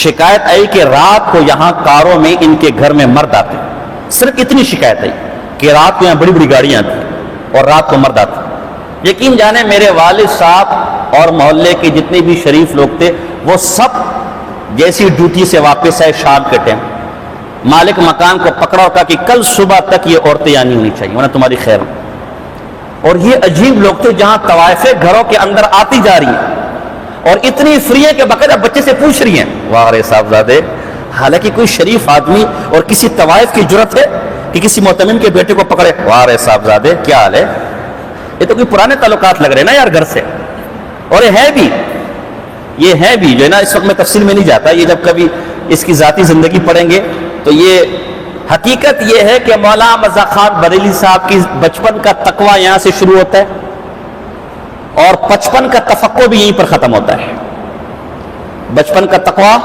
شکایت آئی کہ رات کو یہاں کاروں میں ان کے گھر میں مرد آتے، صرف اتنی شکایت آئی کہ رات کو یہاں بڑی بڑی گاڑیاں آتی اور رات کو مرد آتے۔ یقین جانے میرے والد صاحب اور محلے کے جتنے بھی شریف لوگ تھے وہ سب جیسی ڈیوٹی سے واپس آئے شام کے ٹائم، مالک مکان کو پکڑا اور کہا کہ کل صبح تک یہ عورتیں یہاں نہیں ہونی چاہیے ورنہ تمہاری خیر ہو۔ اور یہ عجیب لوگ تھے جہاں طوائفیں گھروں کے اندر آتی جا رہی ہیں اور اتنی فری ہے کہ باقاعدہ بچے سے پوچھ رہی ہیں واہ رے صاحبزادے. حالانکہ کوئی شریف آدمی اور کسی طوائف کی جرت ہے کہ کسی معتمن کے بیٹے کو پکڑے, واہ رے صاحبزادے کیا حال ہے. یہ تو کوئی پرانے تعلقات لگ رہے ہیں نا یار گھر سے. اور یہ ہے بھی جو ہے نا, اس وقت میں تفصیل میں نہیں جاتا, یہ جب کبھی اس کی ذاتی زندگی پڑھیں گے تو یہ حقیقت یہ ہے کہ مولانا مزہ خان بریلی صاحب کی بچپن کا تقویٰ یہاں سے شروع ہوتا ہے اور 55 کا تفقع بھی یہیں پر ختم ہوتا ہے. بچپن کا تقویٰ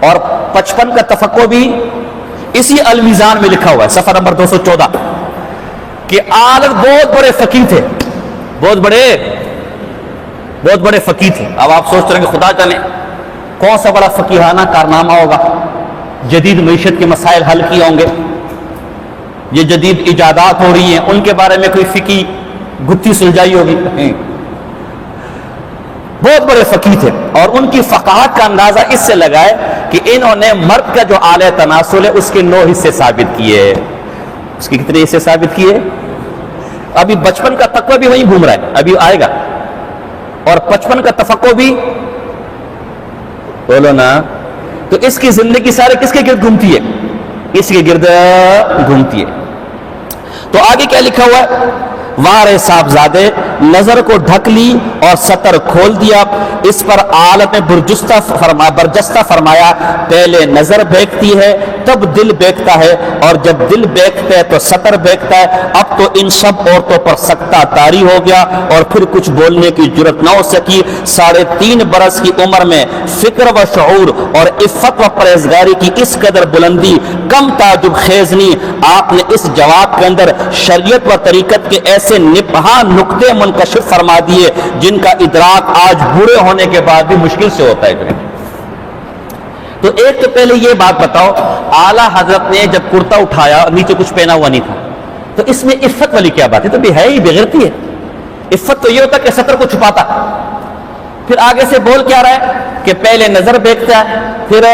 اور 55 کا تفقع بھی اسی المیزان میں لکھا ہوا ہے, صفحہ نمبر 214, کہ آلت بہت بڑے فقیہ تھے, بہت بڑے فقیہ تھے. اب آپ سوچ رہے ہیں کہ خدا جانے کون سا بڑا فقیہانہ کارنامہ ہوگا, جدید معیشت کے مسائل حل کیے ہوں گے, یہ جدید ایجادات ہو رہی ہیں ان کے بارے میں کوئی فقہی گتھی سلجھائی ہوگی. بہت بڑے فقیہ تھے اور ان کی فقاہت کا اندازہ اس سے لگائے کہ انہوں نے مرد کا جو آلہ تناسل ہے اس کے 9 حصے ثابت کیے. اس کے کتنے حصے ثابت کیے؟ ابھی بچپن کا تقویٰ بھی وہیں گھوم رہا ہے, ابھی آئے گا, اور 55 کا تفقع بھی, بولو نا. تو اس کی زندگی سارے کس کے گرد گھومتی ہے؟ اس کے گرد گھومتی ہے. تو آگے کیا لکھا ہوا ہے؟ وارے صاحبزادے نظر کو ڈھک لی اور سطر کھول دیا. اس پر عالم برجستہ فرمایا, پہلے نظر بیکتی ہے تب دل بیکتا ہے, اور جب دل بیکتا ہے تو سطر بیکتا ہے. اب تو ان سب عورتوں پر سکتہ طاری ہو گیا اور پھر کچھ بولنے کی جرت نہ ہو سکی. 3.5 برس کی عمر میں فکر و شعور اور عفت و پرہیزگاری کی اس قدر بلندی کم تعجب خیز نہیں. آپ نے اس جواب کے اندر شریعت و طریقت کے ایسے نپہاں نقطے منکشف فرما دیے جن کا ادراک آج بوڑھے ہونے کے بعد بھی مشکل سے ہوتا ہے. تو ایک تو پہلے یہ بات بتاؤ, اعلیٰ حضرت نے جب کرتا اٹھایا نیچے کچھ پہنا ہوا نہیں تھا, تو اس میں عفت والی کیا بات ہے؟ تو بھی ہے ہی بغیرتی ہے. عفت تو یہ ہوتا کہ سطر کو چھپاتا. پھر آگے سے بول کیا رہا ہے کہ پہلے نظر بیکتا ہے, پھر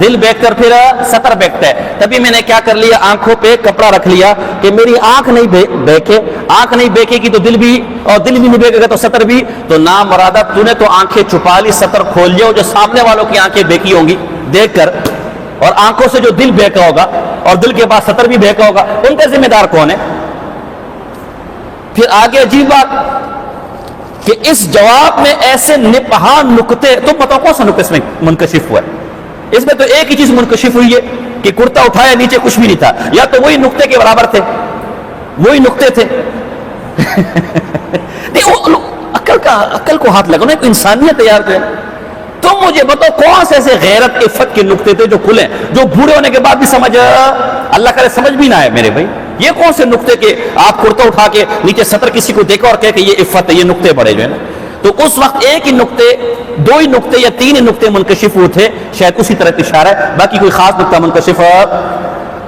دل بیک کر پھر سطر بیکتا ہے. تبھی میں نے کیا کر لیا, آنکھوں پہ کپڑا رکھ لیا کہ میری آنکھ نہیں بیکے. آنکھ نہیں بیکے گی تو دل بھی, اور دل بھی نہیں بیکے گا تو سطر بھی. تو نام مرادہ تو نے تو آنکھیں چھپا لی, سطر کھول لیا. جو سامنے والوں کی آنکھیں بیکی ہوں گی دیکھ کر, اور آنکھوں سے جو دل بیکا ہوگا اور دل کے بعد سطر بھی بیکا ہوگا, ان کا ذمہ دار کون ہے؟ پھر آگے عجیب بات کہ اس جواب میں ایسے نپہاں نقطے, تو بتاؤ کون سا نقطہ اس میں منکشف ہوا ہے؟ اس میں تو ایک ہی چیز منکشف ہوئی ہے کہ کرتا اٹھایا نیچے کچھ بھی نہیں تھا, یا تو وہی نقطے کے برابر تھے, وہی نقطے تھے. عقل کو ہاتھ لگانا, ایک انسانیت تیار کرے. تم مجھے بتاؤ کون سے ایسے غیرت عفت کے نقطے تھے جو کھلے, جو بوڑھے ہونے کے بعد بھی سمجھ, اللہ کرے سمجھ بھی نہ آئے میرے بھائی. یہ کون سے نقطے کے آپ کرتا اٹھا کے نیچے سطر کسی کو دیکھا اور کہے کہ یہ عفت ہے, یہ نقطے بڑے جو ہے نا. تو اس وقت ایک ہی نقطے, 2 ہی نقطے یا 3 ہی نقطے منکشف ہوئے تھے, شاید اسی طرح اشارہ ہے, باقی کوئی خاص نقطہ منکشف.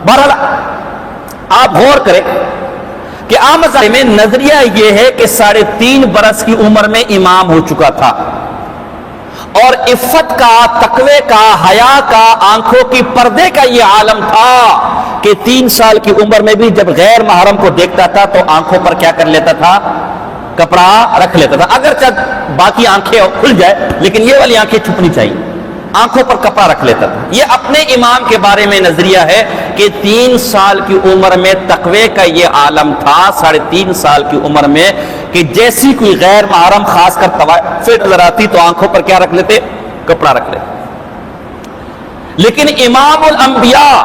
بہرحال آپ غور کریں کہ عام میں نظریہ یہ ہے کہ 3.5 برس کی عمر میں امام ہو چکا تھا, اور عفت کا, تقوی کا, حیا کا, آنکھوں کی پردے کا یہ عالم تھا کہ 3 سال کی عمر میں بھی جب غیر محرم کو دیکھتا تھا تو آنکھوں پر کیا کر لیتا تھا؟ کپڑا رکھ لیتا تھا. اگرچہ باقی آنکھیں کھل جائے لیکن یہ والی آنکھیں چھپنی چاہیے, آنکھوں پر کپڑا رکھ لیتا تھا. یہ اپنے امام کے بارے میں نظریہ ہے کہ 3 سال کی عمر میں تقوی کا یہ عالم تھا, 3.5 سال کی عمر میں, کہ جیسی کوئی غیر محرم خاص کر طوائف نظر آتی تو آنکھوں پر کیا رکھ لیتے؟ کپڑا رکھ لیتے. لیکن امام الانبیاء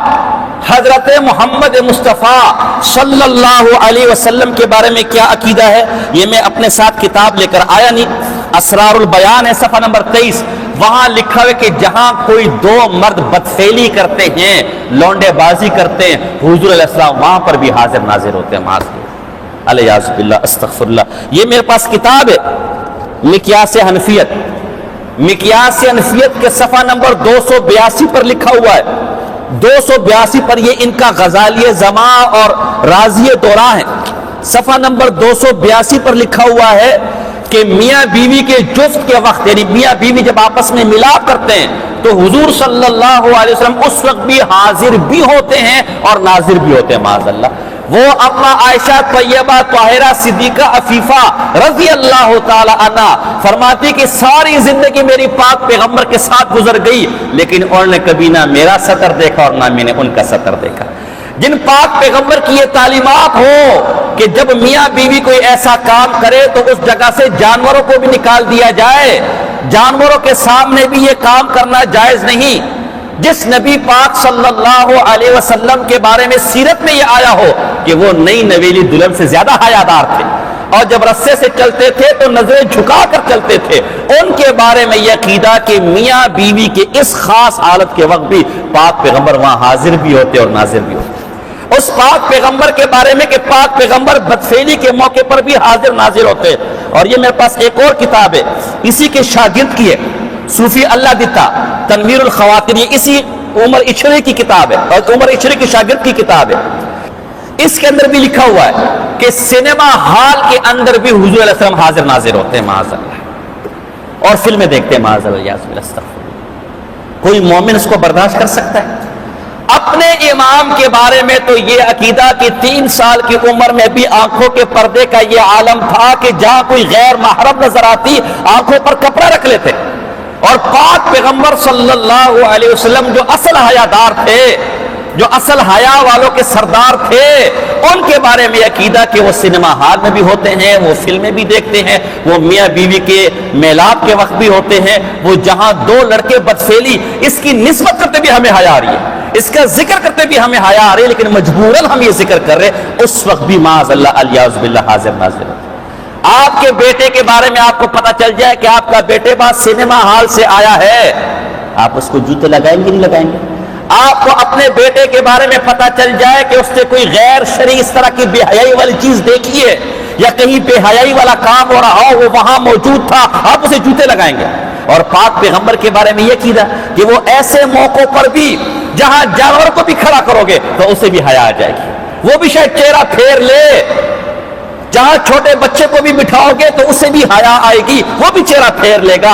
حضرت محمد مصطفیٰ صلی اللہ علیہ وسلم کے بارے میں کیا عقیدہ ہے؟ یہ میں اپنے ساتھ کتاب لے کر آیا نہیں, اسرار البیان ہے, صفحہ نمبر 23. وہاں لکھا ہے کہ جہاں کوئی 2 مرد بدفعلی کرتے ہیں, لونڈے بازی کرتے ہیں, حضور علیہ السلام وہاں پر بھی حاضر ناظر ہوتے ہیں. الیاذ باللہ, استغفر اللہ. یہ میرے پاس کتاب ہے, مقیاس حنفیت. مقیاس حنفیت کے صفحہ نمبر 282 پر لکھا ہوا ہے. 282 پر یہ ان کا غزالی زماں اور رازی دورہ ہے. صفحہ نمبر 282 پر لکھا ہوا ہے کہ میاں بیوی کے جفت کے وقت, یعنی میاں بیوی جب آپس میں ملاپ کرتے ہیں تو حضور صلی اللہ علیہ وسلم اس وقت بھی حاضر بھی ہوتے ہیں اور ناظر بھی ہوتے ہیں. معاذ اللہ, وہ اما عائشہ طیبہ طاہرہ صدیقہ عفیفہ رضی اللہ تعالی عنہ فرماتی کہ ساری زندگی میری پاک پیغمبر کے ساتھ گزر گئی، لیکن انہوں نے کبھی نہ میرا سطر دیکھا اور نہ میں نے ان کا سطر دیکھا۔ جن پاک پیغمبر کی یہ تعلیمات ہو کہ جب میاں بیوی کوئی ایسا کام کرے تو اس جگہ سے جانوروں کو بھی نکال دیا جائے، جانوروں کے سامنے بھی یہ کام کرنا جائز نہیں۔ جس نبی پاک صلی اللہ علیہ وسلم کے بارے میں سیرت میں یہ آیا ہو کہ وہ نئی نویلی دلہن سے زیادہ حیادار تھے اور جب رستے سے چلتے تھے تو نظریں جھکا کر چلتے تھے، ان کے بارے میں یہ عقیدہ کہ میاں بیوی کے اس خاص حالت کے وقت بھی پاک پیغمبر وہاں حاضر بھی ہوتے اور ناظر بھی ہوتے۔ اس پاک پیغمبر کے بارے میں کہ پاک پیغمبر بدفعلی کے موقع پر بھی حاضر ناظر ہوتے۔ اور یہ میرے پاس ایک اور کتاب ہے، اسی کے شاگرد کی ہے، صوفی اللہ دتا تنویر الخواطر، یہ اسی عمر اچھڑی کی کتاب ہے اور عمر اچھڑی کی شاگرد کی کتاب ہے۔ اس کے اندر بھی لکھا ہوا ہے کہ سینما ہال کے اندر بھی حضور علیہ السلام حاضر ناظر ہوتے ہیں معاذ اللہ، اور فلمیں دیکھتے ہیں معاذ اللہ۔ کوئی مومن اس کو برداشت کر سکتا ہے؟ اپنے امام کے بارے میں تو یہ عقیدہ کہ 3 سال کی عمر میں بھی آنکھوں کے پردے کا یہ عالم تھا کہ جہاں کوئی غیر محرم نظر آتی آنکھوں پر کپڑا رکھ لیتے، اور پاک پیغمبر صلی اللہ علیہ وسلم جو اصل حیادار تھے، جو اصل حیا والوں کے سردار تھے، ان کے بارے میں عقیدہ کہ وہ سینما ہال میں بھی ہوتے ہیں، وہ فلمیں بھی دیکھتے ہیں، وہ میاں بیوی کے میلاد کے وقت بھی ہوتے ہیں، وہ جہاں 2 لڑکے بدفعلی، اس کی نسبت کرتے بھی ہمیں حیا آ رہی ہے، اس کا ذکر کرتے بھی ہمیں حیا آ رہی ہے، لیکن مجبوراً ہم یہ ذکر کر رہے اس وقت بھی معاذ اللہ الیاذ باللہ حاضر ناظر ہوتے۔ آپ کے بیٹے کے بارے میں آپ کو پتہ چل جائے کہ آپ کا بیٹے بعد سینما ہال سے آیا ہے، آپ اس کو جوتے لگائیں گے نہیں لگائیں گے؟ آپ کو اپنے بیٹے کے بارے میں پتہ چل جائے کہ اس نے کوئی غیر شرعی اس طرح کی بے حیائی والی چیز دیکھی ہے یا کہیں بے حیائی والا کام ہو رہا ہو، وہ وہاں موجود تھا، آپ اسے جوتے لگائیں گے؟ اور پاک پیغمبر کے بارے میں یہ کیدا کہ وہ ایسے موقعوں پر بھی جہاں جانور کو بھی کھڑا کرو گے تو اسے بھی حیا آ جائے گی، وہ بھی شاید چہرہ پھیر لے، جہاں چھوٹے بچے کو بھی بٹھاؤ گے تو اسے بھی حیا آئے گی، وہ بھی چہرہ پھیر لے گا۔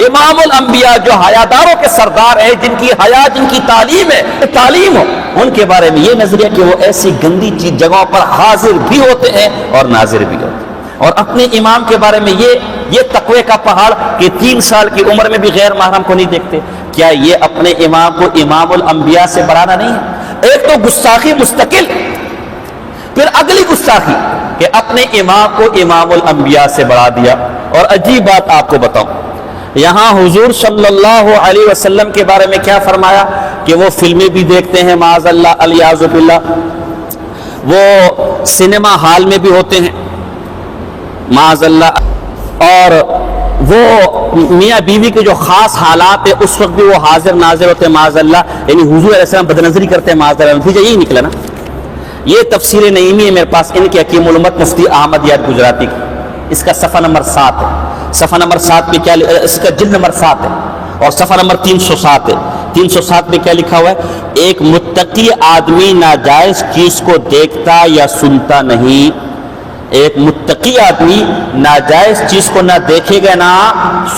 امام الانبیاء جو حیاداروں کے سردار ہیں، جن کی حیا، جن کی تعلیم ہے، تعلیم ہو، ان کے بارے میں یہ نظریہ کہ وہ ایسی گندی چیز جگہوں پر حاضر بھی ہوتے ہیں اور ناظر بھی ہوتے ہیں۔ اور اپنے امام کے بارے میں یہ تقوی کا پہاڑ کہ 3 سال کی عمر میں بھی غیر محرم کو نہیں دیکھتے، کیا یہ اپنے امام کو امام الانبیاء سے بڑھانا نہیں ہے؟ ایک تو گستاخی مستقل، پھر اگلی گستاخی کہ اپنے امام کو امام الانبیاء سے بڑھا دیا۔ اور عجیب بات آپ کو بتاؤں، یہاں حضور صلی اللہ علیہ وسلم کے بارے میں کیا فرمایا کہ وہ فلمیں بھی دیکھتے ہیں معاذ اللہ الیاذ باللہ، وہ سینما ہال میں بھی ہوتے ہیں معاذ اللہ، اور وہ میاں بیوی کے جو خاص حالات ہیں اس وقت بھی وہ حاضر ناظر ہوتے ہیں معاذ اللہ، یعنی حضور علیہ السلام بدنظری کرتے ہیں معاذ اللہ۔ نتیجہ یہی نکلا نا۔ یہ تفسیر نعیمی ہے میرے پاس، ان کے حکیم الامت مفتی احمد یار گجراتی کی، اس کا صفحہ نمبر 7 ہے، صفحہ نمبر 7 پہ کیا، اس کا جلد نمبر 7 ہے اور صفحہ نمبر 307 ہے۔ 307 میں کیا لکھا ہوا ہے؟ ایک متقی آدمی ناجائز چیز کو دیکھتا یا سنتا نہیں، ایک متقی آدمی ناجائز چیز کو نہ دیکھے گا نہ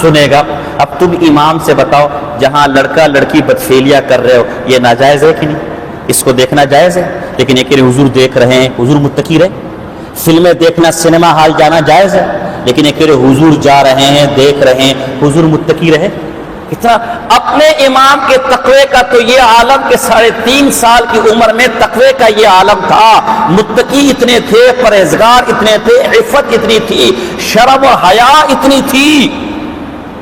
سنے گا۔ اب تم امام سے بتاؤ، جہاں لڑکا لڑکی بدفعلیاں کر رہے ہو، یہ ناجائز ہے کہ نہیں؟ اس کو دیکھنا جائز ہے، لیکن ایک حضور دیکھ رہے ہیں، حضور متقی رہے۔ فلمیں دیکھنا، سینما ہال جانا جائز ہے، لیکن ایک حضور جا رہے ہیں، دیکھ رہے ہیں، حضور متقی رہے۔ اتنا اپنے امام کے تقوی کا تو یہ عالم کہ 3.5 سال کی عمر میں تقوی کا یہ عالم تھا، متقی اتنے تھے، پرہیزگار اتنے تھے، عفت اتنی تھی، شرم و حیا اتنی تھی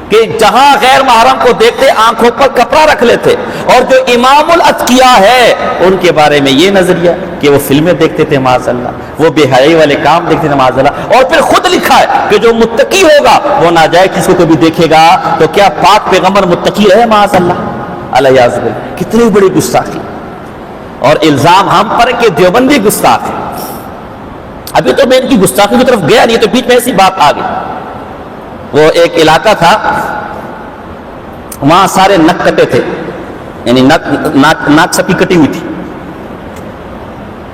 کہ جہاں غیر محرم کو دیکھتے آنکھوں پر کپڑا رکھ لیتے۔ اور جو امام الاتقیاء ہے ان کے بارے میں یہ نظریہ کہ وہ فلمیں دیکھتے تھے معاذ اللہ، وہ بے حیائی والے کام دیکھتے تھے معاذ اللہ، اور پھر خود لکھا ہے کہ جو متقی ہوگا وہ ناجائز چیز کو کبھی دیکھے گا، تو کیا پاک پیغمبر متقی رہے معاذ اللہ الیاذ باللہ؟ کتنی بڑی گستاخی اور الزام ہم پر کہ دیوبندی گستاخ ہے۔ ابھی تو میں ان کی گستاخی کی طرف گیا نہیں، تو بیچ میں ایسی بات آ گئی۔ وہ ایک علاقہ تھا، وہاں سارے نک کٹے تھے، یعنی ناک سپی کٹی ہوئی تھی،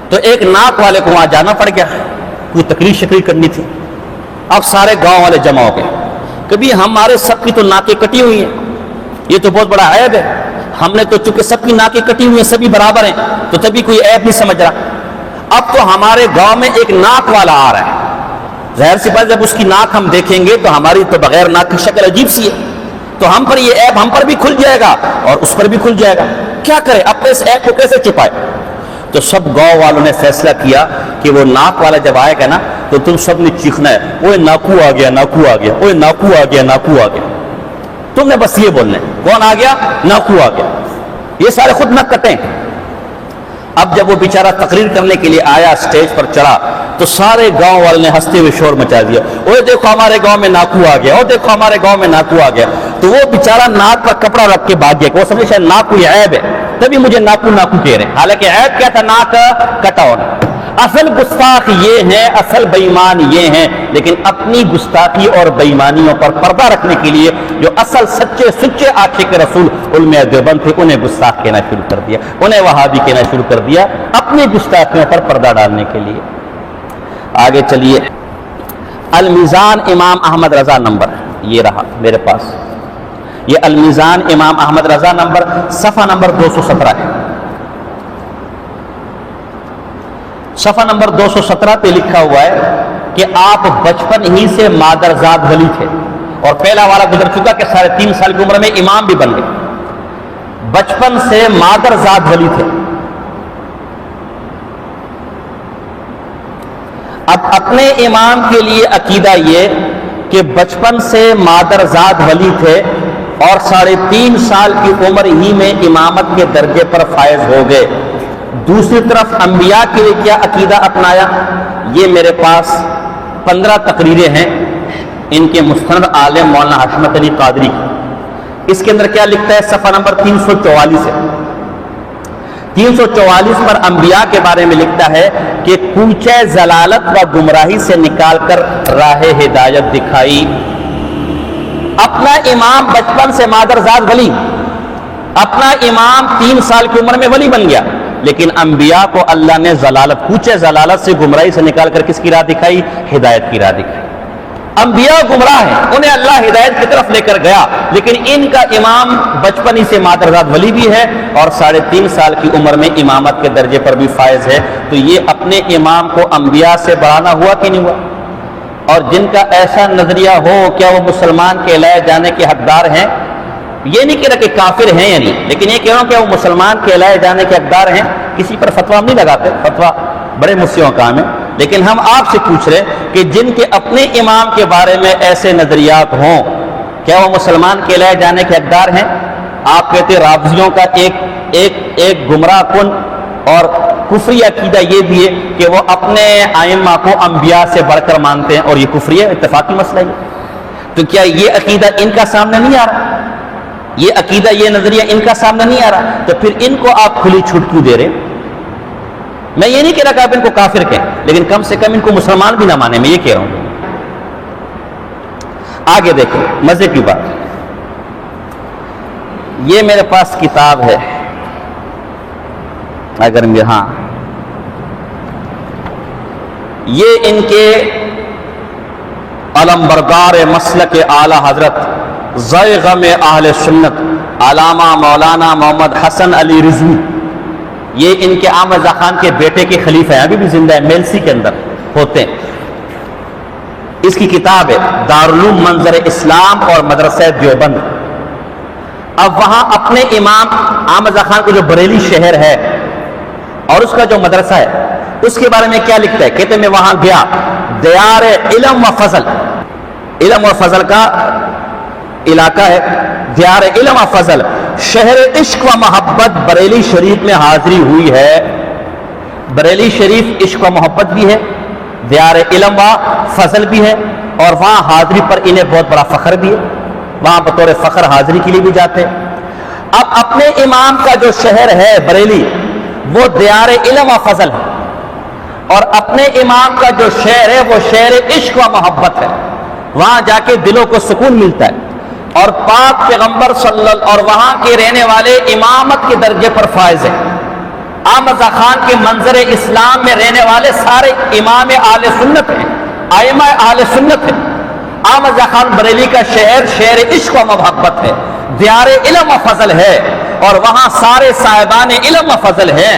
تو ایک ناک والے کو وہاں جانا پڑ گیا، کوئی تقریر شکری کرنی تھی۔ اب سارے گاؤں والے جمع ہو گئے، کبھی ہمارے سب کی تو ناکیں کٹی ہوئی ہیں، یہ تو بہت بڑا عیب ہے، ہم نے تو چونکہ سب کی ناکیں کٹی ہوئی ہیں، سبھی برابر ہیں، تو تبھی کوئی عیب نہیں سمجھ رہا۔ اب تو ہمارے گاؤں میں ایک ناک والا آ رہا ہے، ظاہر سی بات جب اس کی ناک ہم دیکھیں گے تو ہماری تو بغیر ناک کی شکل عجیب سی ہے، تو ہم پر یہ عیب ہم پر بھی کھل جائے گا اور اس پر بھی کھل جائے گا، کیا کرے اپنے اس عیب کو کیسے چھپائے؟ تو سب گاؤں والوں نے فیصلہ کیا کہ وہ ناک والا جب آئے گا نا تو تم سب نے چیخنا ہے، اوے ناکو آ گیا، ناکو آ گیا، اوے ناکو آ گیا، ناکو آ گیا، تم نے بس یہ بولنا ہے، کون آ گیا؟ ناکو آ گیا، یہ سارے خود نہ کٹیں۔ اب جب وہ بیچارہ تقریر کرنے کے لیے آیا، اسٹیج پر چڑھا، تو سارے گاؤں والوں نے ہنستے ہوئے شور مچا دیا، اوے دیکھو ہمارے گاؤں میں ناکو آ گیا، او دیکھو ہمارے گاؤں میں ناکو آ گیا۔ تو وہ بیچارہ ناک پر کپڑا رکھ کے بھاگ گیا کہ وہ سمجھے شاید ناک کوئی عیب ہے، تبھی مجھے ناکو ناکو کہہ رہے ہیں، حالانکہ عیب کیا تھا؟ ناک کٹا ہونا۔ اصل گستاخ یہ ہیں، اصل بے ایمان یہ ہیں، لیکن اپنی گستاخی اور بے ایمانیوں پر پردہ رکھنے کے لیے جو اصل سچے سچے عاشق رسول علماء دیوبند تھے انہیں گستاخ کہنا شروع کر دیا، انہیں وہابی کہنا شروع کر دیا، اپنی گستاخیوں پر پردہ ڈالنے کے لیے۔ آگے چلیے، المیزان امام احمد رضا نمبر یہ رہا میرے پاس، یہ المیزان امام احمد رضا نمبر صفحہ نمبر 217 ہے۔ صفحہ نمبر 217 پہ لکھا ہوا ہے کہ آپ بچپن ہی سے مادرزاد ولی تھے، اور پہلا والا گزر چکا کہ 3.5 سال کی عمر میں امام بھی بن گئے، بچپن سے مادرزاد ولی تھے۔ اب اپنے امام کے لیے عقیدہ یہ کہ بچپن سے مادرزاد ولی تھے اور 3.5 سال کی عمر ہی میں امامت کے درجے پر فائز ہو گئے۔ دوسری طرف انبیاء کے لیے کیا عقیدہ اپنایا؟ یہ میرے پاس 15 تقریریں ہیں ان کے مستند عالم مولانا حشمت علی قادری کی۔ اس کے اندر کیا لکھتا ہے؟ صفحہ نمبر 344 ہے، 344 پر انبیاء کے بارے میں لکھتا ہے کہ کوچے ضلالت و گمراہی سے نکال کر راہ ہدایت دکھائی۔ اپنا امام بچپن سے مادرزاد ولی، اپنا امام 3 سال کی عمر میں ولی بن گیا، لیکن انبیاء کو اللہ نے ضلالت، کوچے ضلالت سے گمراہی سے نکال کر کس کی راہ دکھائی؟ ہدایت کی راہ دکھائی۔ انبیاء گمراہ ہیں، انہیں اللہ ہدایت کی طرف لے کر گیا، لیکن ان کا امام بچپن ہی سے مادرزاد ولی بھی ہے اور 3.5 سال کی عمر میں امامت کے درجے پر بھی فائز ہے۔ تو یہ اپنے امام کو انبیاء سے بڑھانا ہوا کہ نہیں ہوا؟ اور جن کا ایسا نظریہ ہو کیا وہ مسلمان کہلائے جانے کے حقدار ہیں؟ یہ نہیں کہہ رہا کہ کافر ہیں یا نہیں، لیکن یہ کہہ رہا ہوں کہ وہ مسلمان کہلائے جانے کے حقدار ہیں۔ کسی پر فتویٰ ہم نہیں لگاتے، فتویٰ بڑے مسیحوں کا کام ہے، لیکن ہم آپ سے پوچھ رہے کہ جن کے اپنے امام کے بارے میں ایسے نظریات ہوں کیا وہ مسلمان کہلائے جانے کے حقدار ہیں؟ آپ کہتے رافضیوں کا ایک گمراہ کن اور کفری عقیدہ یہ بھی ہے کہ وہ اپنے ائمہ کو انبیاء سے بڑھ کر مانتے ہیں، اور یہ کفری ہے، اتفاقی مسئلہ ہے۔ تو کیا یہ عقیدہ ان کا سامنے نہیں آ رہا؟ یہ عقیدہ، یہ نظریہ ان کا سامنے نہیں آ رہا؟ تو پھر ان کو آپ کھلی چھوٹ کیوں دے رہے؟ میں یہ نہیں کہہ رہا کہ آپ ان کو کافر کہیں، لیکن کم سے کم ان کو مسلمان بھی نہ مانے، میں یہ کہہ رہا ہوں۔ آگے دیکھیں مزے کی بات، یہ میرے پاس کتاب ہے، اگر ہاں یہ ان کے علمبردار مسلک اعلی حضرت ذی غم اہل سنت علامہ مولانا محمد حسن علی رضوی، یہ ان کے احمد رضا خان کے بیٹے کے خلیفہ ہیں، ابھی بھی زندہ ہے، میلسی کے اندر ہوتے ہیں۔ اس کی کتاب ہے دارالعلوم منظر اسلام اور مدرسہ دیوبند۔ اب وہاں اپنے امام احمد رضا خان کو جو بریلی شہر ہے اور اس کا جو مدرسہ ہے اس کے بارے میں کیا لکھتا ہے؟ کہتے ہیں میں وہاں گیا، دیار علم و فضل، علم و فضل کا علاقہ ہے، دیار علم و فضل، شہر عشق و محبت بریلی شریف میں حاضری ہوئی ہے۔ بریلی شریف عشق و محبت بھی ہے، دیار علم و فضل بھی ہے، اور وہاں حاضری پر انہیں بہت بڑا فخر بھی ہے، وہاں بطور فخر حاضری کے لیے بھی جاتے ہیں۔ اب اپنے امام کا جو شہر ہے بریلی وہ دیار علم و فضل ہے، اور اپنے امام کا جو شہر ہے وہ شہر عشق و محبت ہے، وہاں جا کے دلوں کو سکون ملتا ہے، اور پاک پیغمبر صلی اللہ اور وہاں کے رہنے والے امامت کے درجے پر فائز ہیں۔ احمد رضا خان کے منظر اسلام میں رہنے والے سارے امام اہل سنت ہیں، ائمہ اہل سنت ہیں۔ احمد رضا خان بریلی کا شہر شہر عشق و محبت ہے، دیار علم و فضل ہے، اور وہاں سارے صاحبان علم و فضل ہیں۔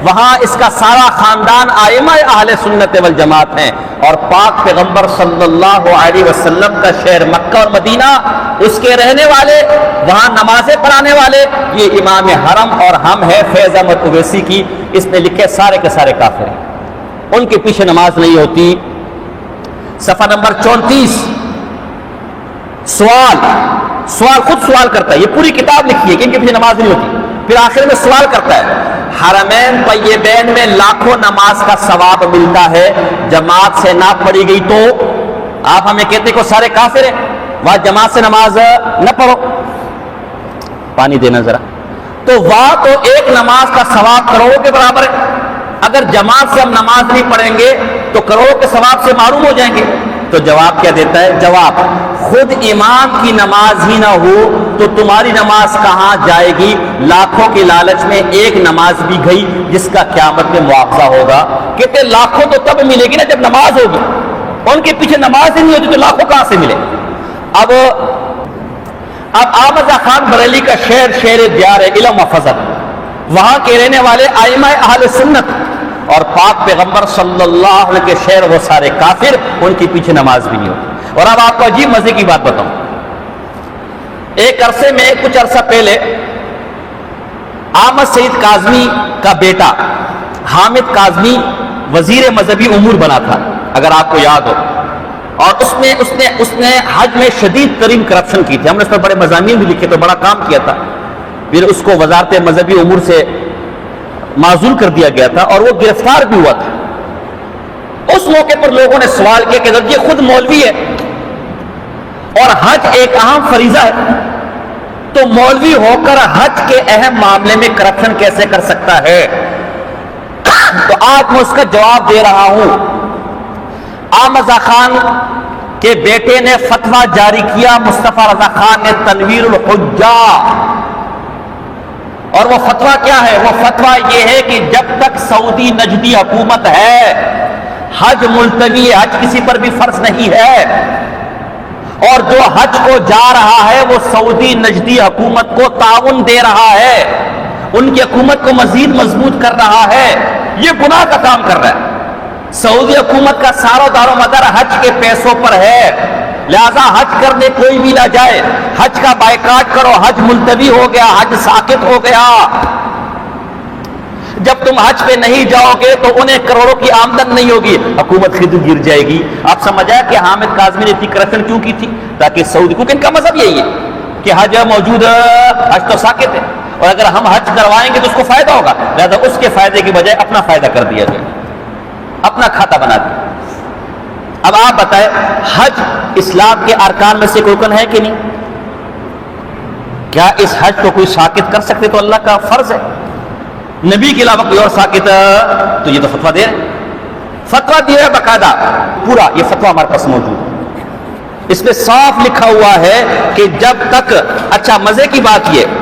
وہاں اس کا سارا خاندان ائمہ اہل سنت والجماعت ہیں، اور پاک پیغمبر صلی اللہ علیہ وسلم کا شہر مکہ اور مدینہ، اس کے رہنے والے، وہاں نمازیں پڑھانے والے، یہ امام حرم اور ہم ہے فیض احمد اویسی کی، اس نے لکھے سارے کے سارے کافر ہیں، ان کے پیچھے نماز نہیں ہوتی۔ صفحہ نمبر 34، سوال خود سوال کرتا ہے، یہ پوری کتاب لکھی ہے کہ ان کے پیچھے نماز نہیں ہوتی، پھر آخر میں سوال کرتا ہے، حرمین طیبین میں لاکھوں نماز کا ثواب ملتا ہے، جماعت سے نہ پڑھی گئی تو آپ ہمیں کہتے کہ سارے کافر ہیں، وہاں جماعت سے نماز نہ پڑھو۔ پانی دینا ذرا۔ تو وہاں تو ایک نماز کا ثواب کروڑوں کے برابر ہے، اگر جماعت سے ہم نماز نہیں پڑھیں گے تو کروڑوں کے ثواب سے معروم ہو جائیں گے۔ تو جواب کیا دیتا ہے؟ جواب، خود امام کی نماز ہی نہ ہو تو تمہاری نماز کہاں جائے گی؟ لاکھوں کے لالچ میں ایک نماز بھی گئی جس کا قیامت میں معاوضہ ہوگا۔ کہتے لاکھوں تو تب ملے گی نا جب نماز ہوگی، ان کے پیچھے نماز ہی نہیں ہوتی تو لاکھوں کہاں سے ملے؟ اب احمد خان بریلی کا شہر دیار علم و فضل، وہاں کے رہنے والے ائمہ اہل سنت اور پاک پیغمبر صلی اللہ علیہ وسلم کے شہر وہ سارے کافر، ان کے پیچھے نماز بھی نہیں ہوتی۔ اور اب آپ کو عجیب مزے کی بات بتاؤں، ایک عرصے میں کچھ عرصہ پہلے احمد سعید کاظمی کا بیٹا حامد کاظمی وزیر مذہبی امور بنا تھا، اگر آپ کو یاد ہو، اور اس نے حج میں شدید ترین کرپشن کی تھی، ہم نے اس پر بڑے مضامین بھی لکھے تو بڑا کام کیا تھا، پھر اس کو وزارت مذہبی امور سے معزول کر دیا گیا تھا اور وہ گرفتار بھی ہوا تھا۔ اس موقع پر لوگوں نے سوال کیا کہ یہ خود مولوی ہے اور حج ایک اہم فریضہ ہے، تو مولوی ہو کر حج کے اہم معاملے میں کرپشن کیسے کر سکتا ہے؟ تو آج میں اس کا جواب دے رہا ہوں۔ احمد خان کے بیٹے نے فتویٰ جاری کیا، مصطفیٰ رضا خان نے تنویر الحجہ، اور وہ فتویٰ کیا ہے؟ وہ فتویٰ یہ ہے کہ جب تک سعودی نجدی حکومت ہے حج ملتوی ہے، حج کسی پر بھی فرض نہیں ہے، اور جو حج کو جا رہا ہے وہ سعودی نجدی حکومت کو تعاون دے رہا ہے، ان کی حکومت کو مزید مضبوط کر رہا ہے، یہ گناہ کا کام کر رہا ہے۔ سعودی حکومت کا سارا دار و مدار حج کے پیسوں پر ہے، لہذا حج کرنے کوئی بھی نہ جائے، حج کا بائیکاٹ کرو، حج ملتوی ہو گیا، حج ساقط ہو گیا۔ جب تم حج پہ نہیں جاؤ گے تو انہیں کروڑوں کی آمدن نہیں ہوگی، حکومت خود گر جائے گی۔ آپ سمجھ آیا کہ حامد کاظمی نے اتنی کرپشن کیوں کی تھی؟ تاکہ سعودی، کیونکہ ان کا مذہب یہی ہے کہ حج موجود، حج تو ساقط ہے، اور اگر ہم حج کروائیں گے تو اس کو فائدہ ہوگا، لہذا اس کے فائدے کی بجائے اپنا فائدہ کر دیا جائے، اپنا کھاتا بنا دیا۔ اب آپ بتائیں، حج اسلام کے ارکان میں سے کوئی رکن ہے کہ نہیں؟ کیا اس حج کو کوئی ساقط کر سکتے؟ تو اللہ کا فرض ہے، نبی کے علاوہ کوئی اور ساقط، تو یہ تو فتویٰ دے رہے، فتویٰ دیا ہے باقاعدہ پورا، یہ فتویٰ ہمارے پاس موجود ہے، اس میں صاف لکھا ہوا ہے کہ جب تک، اچھا مزے کی بات یہ،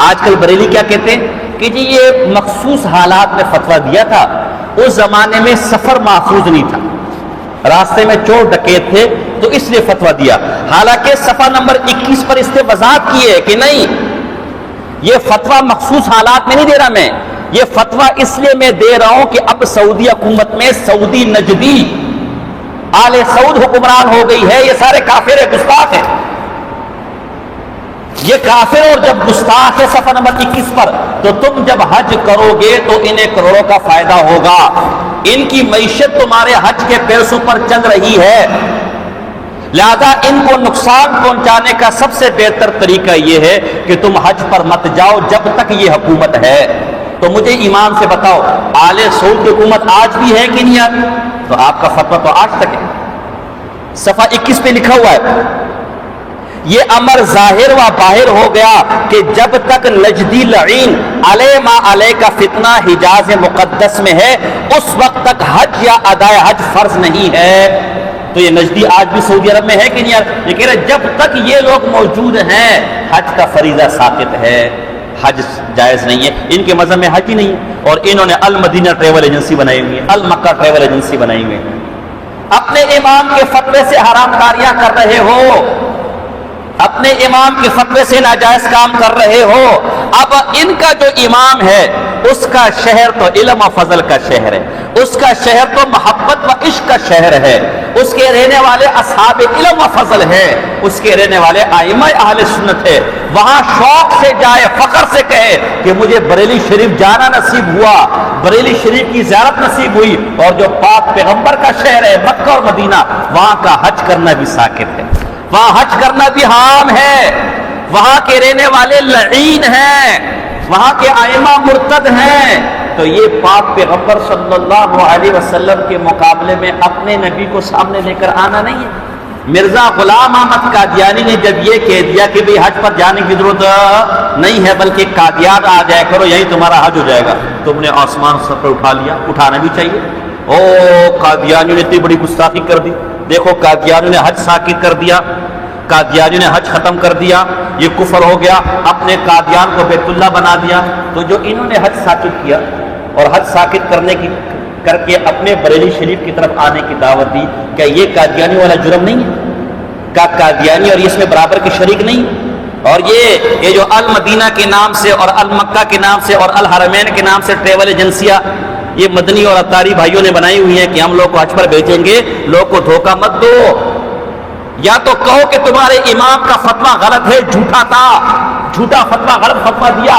آج کل بریلی کیا کہتے ہیں کہ جی یہ مخصوص حالات میں فتویٰ دیا تھا، اس زمانے میں سفر محفوظ نہیں تھا، راستے میں چور ڈکیت تھے تو اس لیے فتویٰ دیا، حالانکہ صفحہ نمبر 21 پر اس نے وضاحت کی ہے کہ نہیں، یہ فتویٰ مخصوص حالات میں نہیں دے رہا میں، یہ فتویٰ اس لیے میں دے رہا ہوں کہ اب سعودی حکومت میں سعودی نجدی آل سعود حکمران ہو گئی ہے، یہ سارے کافر ہیں، گستاخ ہیں، یہ کافر اور جب گستاخ ہے صفحہ نمبر 21 پر، تو تم جب حج کرو گے تو انہیں کروڑوں کا فائدہ ہوگا، ان کی معیشت تمہارے حج کے پیسوں پر چل رہی ہے، لہذا ان کو نقصان پہنچانے کا سب سے بہتر طریقہ یہ ہے کہ تم حج پر مت جاؤ جب تک یہ حکومت ہے۔ تو مجھے ایمان سے بتاؤ، آل سعود کی حکومت آج بھی ہے کہ نہیں آتی؟ تو آپ کا فتویٰ تو آج تک ہے، صفحہ 21 پہ لکھا ہوا ہے، یہ امر ظاہر و باہر ہو گیا کہ جب تک نجدی لعین علیہ ما علیہ کا فتنہ حجاز مقدس میں ہے اس وقت تک حج یا ادائے حج فرض نہیں ہے۔ تو یہ نجدی آج بھی سعودی عرب میں ہے کہ نہیں؟ یہ کہہ رہے جب تک یہ لوگ موجود ہیں حج کا فریضہ ساقط ہے، حج جائز نہیں ہے، ان کے مذہب میں حج ہی نہیں ہے، اور انہوں نے المدینہ ٹریول ایجنسی بنائی ہوئی ہے، المکہ ٹریول ایجنسی بنائی ہوئی ہے، اپنے امام کے فتوے سے حرام کاریاں کر رہے ہو، اپنے امام کے فتوے سے ناجائز کام کر رہے ہو. اب ان کا جو امام ہے اس کا شہر تو علم و فضل کا شہر ہے, اس کا شہر تو محبت و عشق کا شہر ہے, اس کے رہنے والے اصحاب علم و فضل ہے, اس کے رہنے والے ائمہ اہل سنت ہے. وہاں شوق سے جائے, فخر سے کہے کہ مجھے بریلی شریف جانا نصیب ہوا, بریلی شریف کی زیارت نصیب ہوئی, اور جو پاک پیغمبر کا شہر ہے مکہ اور مدینہ, وہاں کا حج کرنا بھی ساکت ہے, وہاں حج کرنا بھی حرام ہے, وہاں کے رہنے والے لعین ہیں, وہاں کے ائمہ مرتد ہیں. تو یہ پاک پیغمبر صلی اللہ علیہ وسلم کے مقابلے میں اپنے نبی کو سامنے لے کر آنا نہیں ہے. مرزا غلام احمد قادیانی نے جب یہ کہہ دیا کہ بھئی حج پر جانے کی ضرورت نہیں ہے بلکہ قادیان آ جائے کرو یہی تمہارا حج ہو جائے گا, تم نے آسمان سر پر اٹھا لیا, اٹھانا بھی چاہیے. او قادیانیوں نے اتنی بڑی گستاخی کر دی, دیکھو قادیانیوں نے حج ساکت کر دیا, قادیانیوں نے حج ختم کر دیا, یہ کفر ہو گیا, اپنے قادیان کو بیت اللہ بنا دیا. تو جو انہوں نے حج ساکت کیا اور حج ساکت کرنے کی کر کے اپنے بریلی شریف کی طرف آنے کی دعوت دی, کیا یہ قادیانی والا جرم نہیں ہے؟ کیا قادیانی اور اس میں برابر کے شریک نہیں؟ اور یہ جو المدینہ کے نام سے اور المکہ کے نام سے اور الحرمین کے نام سے ٹریول ایجنسیاں یہ مدنی اور اطاری بھائیوں نے بنائی ہوئی ہیں کہ ہم لوگ کو حج پر بھیجیں گے, لوگ کو دھوکہ مت دو. یا تو کہو کہ تمہارے امام کا فتویٰ غلط ہے, جھوٹا تھا, جھوٹا فتویٰ, غلط فتویٰ دیا,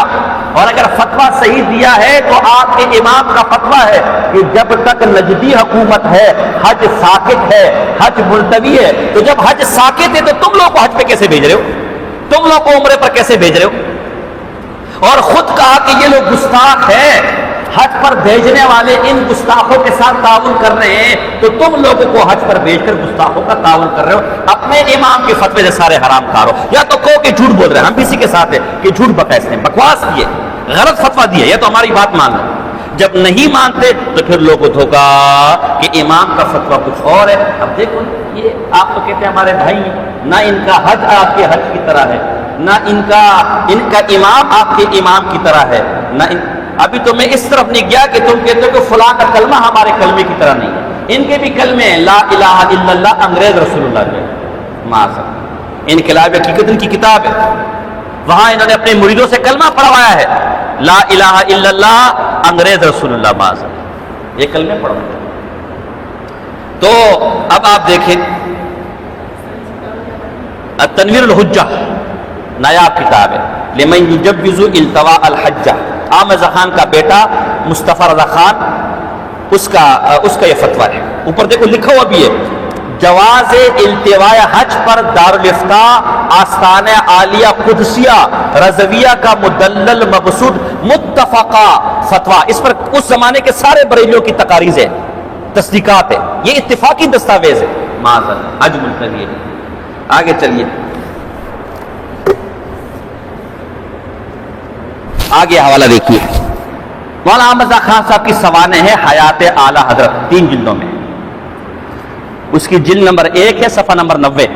اور اگر فتویٰ صحیح دیا ہے تو آپ کے امام کا فتویٰ ہے کہ جب تک نجدی حکومت ہے حج ساکت ہے, حج ملتوی ہے. تو جب حج ساکت ہے تو تم لوگ کو حج پہ کیسے بھیج رہے ہو, تم لوگ کو عمرے پر کیسے بھیج رہے ہو؟ اور خود کہا کہ یہ لوگ گستاخ ہیں, حج پر بھیجنے والے ان گستاخوں کے ساتھ تعاون کر رہے ہیں, تو تم لوگوں کو حج پر بھیج کر گستاخوں کا تعاون کر رہے ہو, اپنے امام کے فتوے سے سارے حرام کار ہو. یا تو کہو کہ جھوٹ بول رہے ہیں, ہم بھی اسی کے ساتھ ہیں کہ جھوٹ بکیس ہیں, بکواس کیے, غلط فتویٰ دیے, یا تو ہماری بات مان لو. جب نہیں مانتے تو پھر لوگوں کو دھوکا کہ امام کا فتویٰ کچھ اور ہے. اب دیکھو یہ آپ تو کہتے ہیں ہمارے بھائی ہیں, نہ ان کا حج آپ کے حج کی طرح ہے, نہ ان کا امام آپ کے امام کی طرح ہے, نہ ابھی تو میں اس طرف نہیں گیا کہ تم کہتے ہو کہ فلاں کا کلمہ ہمارے کلمے کی طرح نہیں ہے. ان کے بھی کلمے لا الہ الا اللہ, انگریز رسول اللہ جو ہے معاذ انقلاب حقیقت ان کی کتاب ہے, وہاں انہوں نے اپنے مریدوں سے کلمہ پڑھوایا ہے, لا الہ الا اللہ انگریز رسول اللہ معاذ, یہ کلمے پڑھوایا. تو اب آپ دیکھیں التنویر الحجہ نایاب کتاب ہے, لمن یجوز التواء الحجہ, عام رضا خان کا بیٹا مصطفیٰ رضا خان, اس کا یہ فتویٰ ہے. اوپر دیکھو لکھا ہوا بھی ہے, جواز التواء حج پر دارالافتاء آستانہ عالیہ قدسیہ رضویہ کا مدلل مبسوط متفقہ فتویٰ. اس پر اس زمانے کے سارے بریلیوں کی تقاریز ہے, تصدیقات ہے, یہ اتفاقی دستاویز ہے. معاذ اللہ حج ملتوی ہے. آگے چلیے, آگے حوالہ دیکھیے. مولانا احمد رضا خان صاحب کی سوانح ہے حیات اعلیٰ حضرت, 3 جلدوں میں. اس کی جلد نمبر 1 ہے, صفحہ نمبر 90.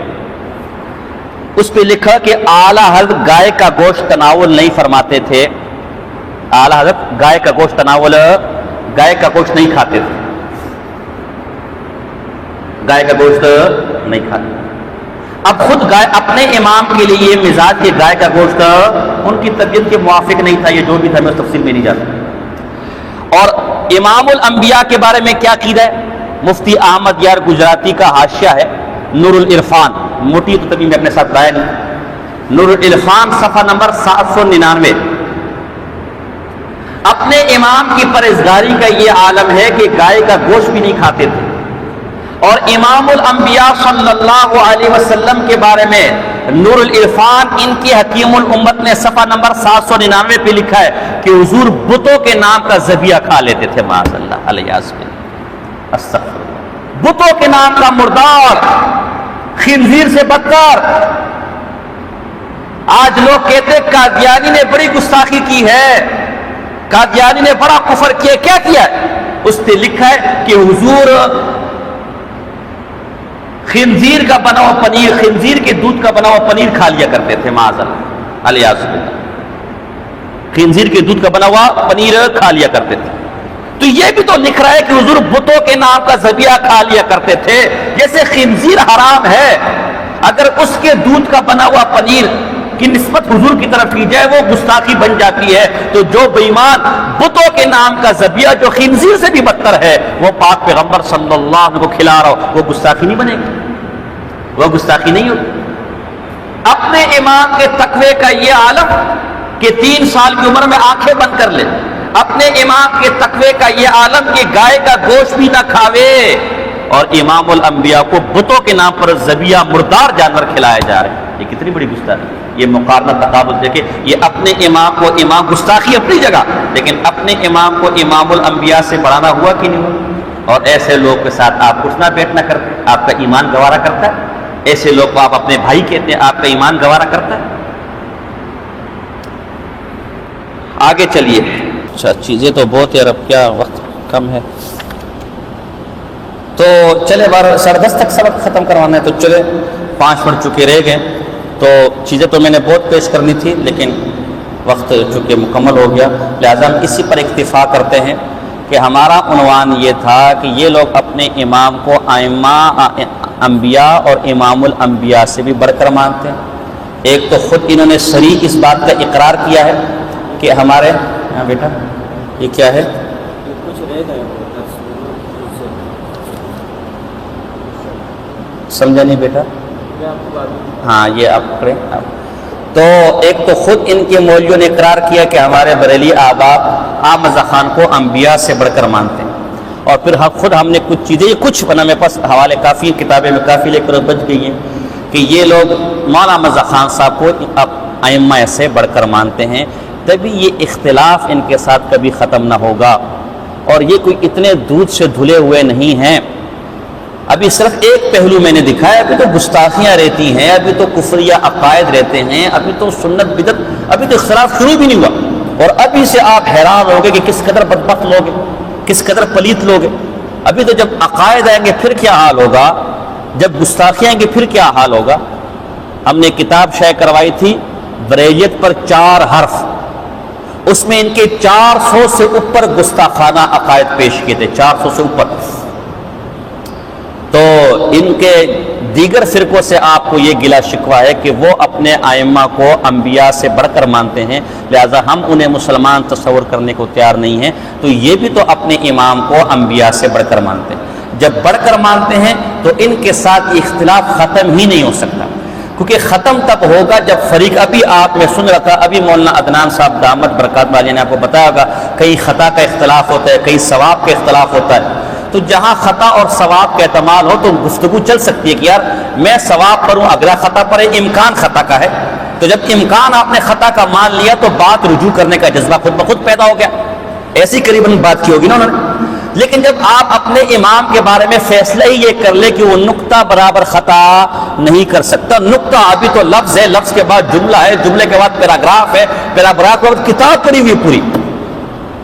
اس پہ لکھا کہ اعلیٰ حضرت گائے کا گوشت تناول نہیں فرماتے تھے. اعلیٰ حضرت گائے کا گوشت تناول, گائے کا گوشت نہیں کھاتے تھے, گائے کا گوشت نہیں کھاتے. اب خود گائے اپنے امام کے لیے یہ مزاج کہ گائے کا گوشت ان کی طبیعت کے موافق نہیں تھا, یہ جو بھی تھا میں اس تفصیل میں نہیں جاتا. اور امام الانبیاء کے بارے میں کیا عقیدہ ہے؟ مفتی احمد یار گجراتی کا حاشیہ ہے نور العرفان, موٹی تو تبھی میں اپنے ساتھ لایا نہیں, نور العرفان صفحہ نمبر 799. اپنے امام کی پرہیزگاری کا یہ عالم ہے کہ گائے کا گوشت بھی نہیں کھاتے تھے. اور امام الانبیاء صلی اللہ علیہ وسلم کے بارے میں نور العرفان ان کی حکیم الامت نے صفحہ نمبر 799 پہ لکھا ہے کہ حضور بتوں کے نام کا ذبیحہ کھا لیتے تھے. معاذ اللہ علیہ استغفر اللہ, بتوں کے نام کا مردار, خنزیر سے بدتر. آج لوگ کہتے قادیانی نے بڑی گستاخی کی ہے, قادیانی نے بڑا کفر کیا. کیا کیا؟ اس نے لکھا ہے کہ حضور خنزیر کا بنا ہوا پنیر, خنزیر کے دودھ کا بنا ہوا پنیر کھا لیا کرتے تھے. معاذ اللہ علیہ وسلم خنزیر کے دودھ کا بنا ہوا پنیر کھا لیا کرتے تھے. تو یہ بھی تو لکھ رہا ہے کہ حضور بتوں کے نام کا ذبیحہ کھا لیا کرتے تھے. جیسے خنزیر حرام ہے, اگر اس کے دودھ کا بنا ہوا پنیر کی نسبت حضور کی طرف کی جائے وہ گستاخی بن جاتی ہے، تو جو بے ایمان بتوں کے نام کا ذبیحہ جو خنزیر سے بھی بدتر ہے وہ پاک پیغمبر صلی اللہ علیہ وسلم کو کھلا رہا ہو، وہ گستاخی نہیں بنے گی، وہ گستاخی نہیں ہوگی۔ اپنے امام کے تقوی کا یہ عالم کہ 3 سال کی عمر میں آنکھیں بند کر لے، اپنے امام کے تقوی کا یہ عالم کہ گائے کا گوشت بھی نہ کھاوے، اور امام الانبیاء کو بتوں کے نام پر ذبیحہ مردار جانور کھلائے جا رہے ہیں، یہ کتنی بڑی گستاخی۔ یہ مقارنہ تقابل دیکھیں، یہ اپنے امام کو امام، گستاخی اپنی جگہ، لیکن اپنے امام کو امام الانبیاء سے بڑھانا ہوا کہ نہیں ہوا؟ اور ایسے لوگ کے ساتھ آپ اٹھنا بیٹھنا کرتے، آپ کا ایمان گوارا کرتا ہے؟ ایسے لوگ کو آپ اپنے بھائی کہتے ہیں، آپ کا ایمان گوارا کرتا ہے؟ آگے چلیے۔ اچھا چیزیں تو بہت ہے، اب کیا وقت کم ہے، تو چلے 10:30 تک سبق ختم کروانا ہے، تو چلے 5 منٹ چکے رہ گئے، تو چیزیں تو میں نے بہت پیش کرنی تھی لیکن وقت چونکہ مکمل ہو گیا، لہذا ہم اسی پر اکتفا کرتے ہیں کہ ہمارا عنوان یہ تھا کہ یہ لوگ اپنے امام کو ائمہ انبیاء اور امام الانبیاء سے بھی بڑھ کر مانتے ہیں۔ ایک تو خود انہوں نے صریح اس بات کا اقرار کیا ہے کہ ہمارے ہاں بیٹا یہ کیا ہے، سمجھا نہیں بیٹا؟ ہاں یہ آپ پڑھیں۔ تو ایک تو خود ان کے مولویوں نے اقرار کیا کہ ہمارے بریلی آبا مرزا خان کو انبیاء سے بڑھ کر مانتے ہیں، اور پھر خود ہم نے کچھ چیزیں، کچھ بنا میرے پاس حوالے کافی کتابیں میں کافی لے کر بچ گئی ہیں کہ یہ لوگ مولانا مرزا خان صاحب کو ائمہ سے بڑھ کر مانتے ہیں، تبھی یہ اختلاف ان کے ساتھ کبھی ختم نہ ہوگا، اور یہ کوئی اتنے دودھ سے دھلے ہوئے نہیں ہیں۔ ابھی صرف ایک پہلو میں نے دکھایا، ابھی تو گستاخیاں رہتی ہیں، ابھی تو کفریہ عقائد رہتے ہیں، ابھی تو سنت بدعت، ابھی تو اختلاف شروع بھی نہیں ہوا، اور ابھی سے آپ حیران ہوگے کہ کس قدر بدبخت لوگ ہیں، کس قدر پلیت لوگ ہیں۔ ابھی تو جب عقائد آئیں گے پھر کیا حال ہوگا، جب گستاخیاں آئیں گے پھر کیا حال ہوگا۔ ہم نے کتاب شائع کروائی تھی بریلیت پر 4 حرف، اس میں ان کے 400 سے اوپر گستاخانہ عقائد پیش کیے تھے، 400 سے اوپر۔ تو ان کے دیگر فرقوں سے آپ کو یہ گلہ شکوہ ہے کہ وہ اپنے ائمہ کو انبیاء سے بڑھ کر مانتے ہیں، لہذا ہم انہیں مسلمان تصور کرنے کو تیار نہیں ہیں، تو یہ بھی تو اپنے امام کو انبیاء سے بڑھ کر مانتے ہیں۔ جب بڑھ کر مانتے ہیں تو ان کے ساتھ یہ اختلاف ختم ہی نہیں ہو سکتا، کیونکہ ختم تب ہوگا جب فریق، ابھی آپ میں سن رہا تھا، ابھی مولانا عدنان صاحب دامت برکات والی نے آپ کو بتایا ہوگا، کئی خطا کا اختلاف ہوتا ہے، کئی ثواب کا اختلاف ہوتا ہے، تو جہاں خطا اور ثواب کا احتمال ہو تو گفتگو چل سکتی ہے کہ یار میں ثواب پر ہوں، اگلا خطا پر ہے، امکان خطا کا ہے، تو جب امکان آپ نے خطا کا مان لیا تو بات رجوع کرنے کا جذبہ خود بخود پیدا ہو گیا، ایسی قریباً بات کی ہوگی نا انہوں نے۔ لیکن جب آپ اپنے امام کے بارے میں فیصلہ ہی یہ کر لے کہ وہ نقطہ برابر خطا نہیں کر سکتا، نقطہ ابھی تو لفظ ہے، لفظ کے بعد جملہ ہے، جملے کے بعد پیراگراف ہے، پیراگراف کے بعد کتاب پڑھی ہوئی پوری،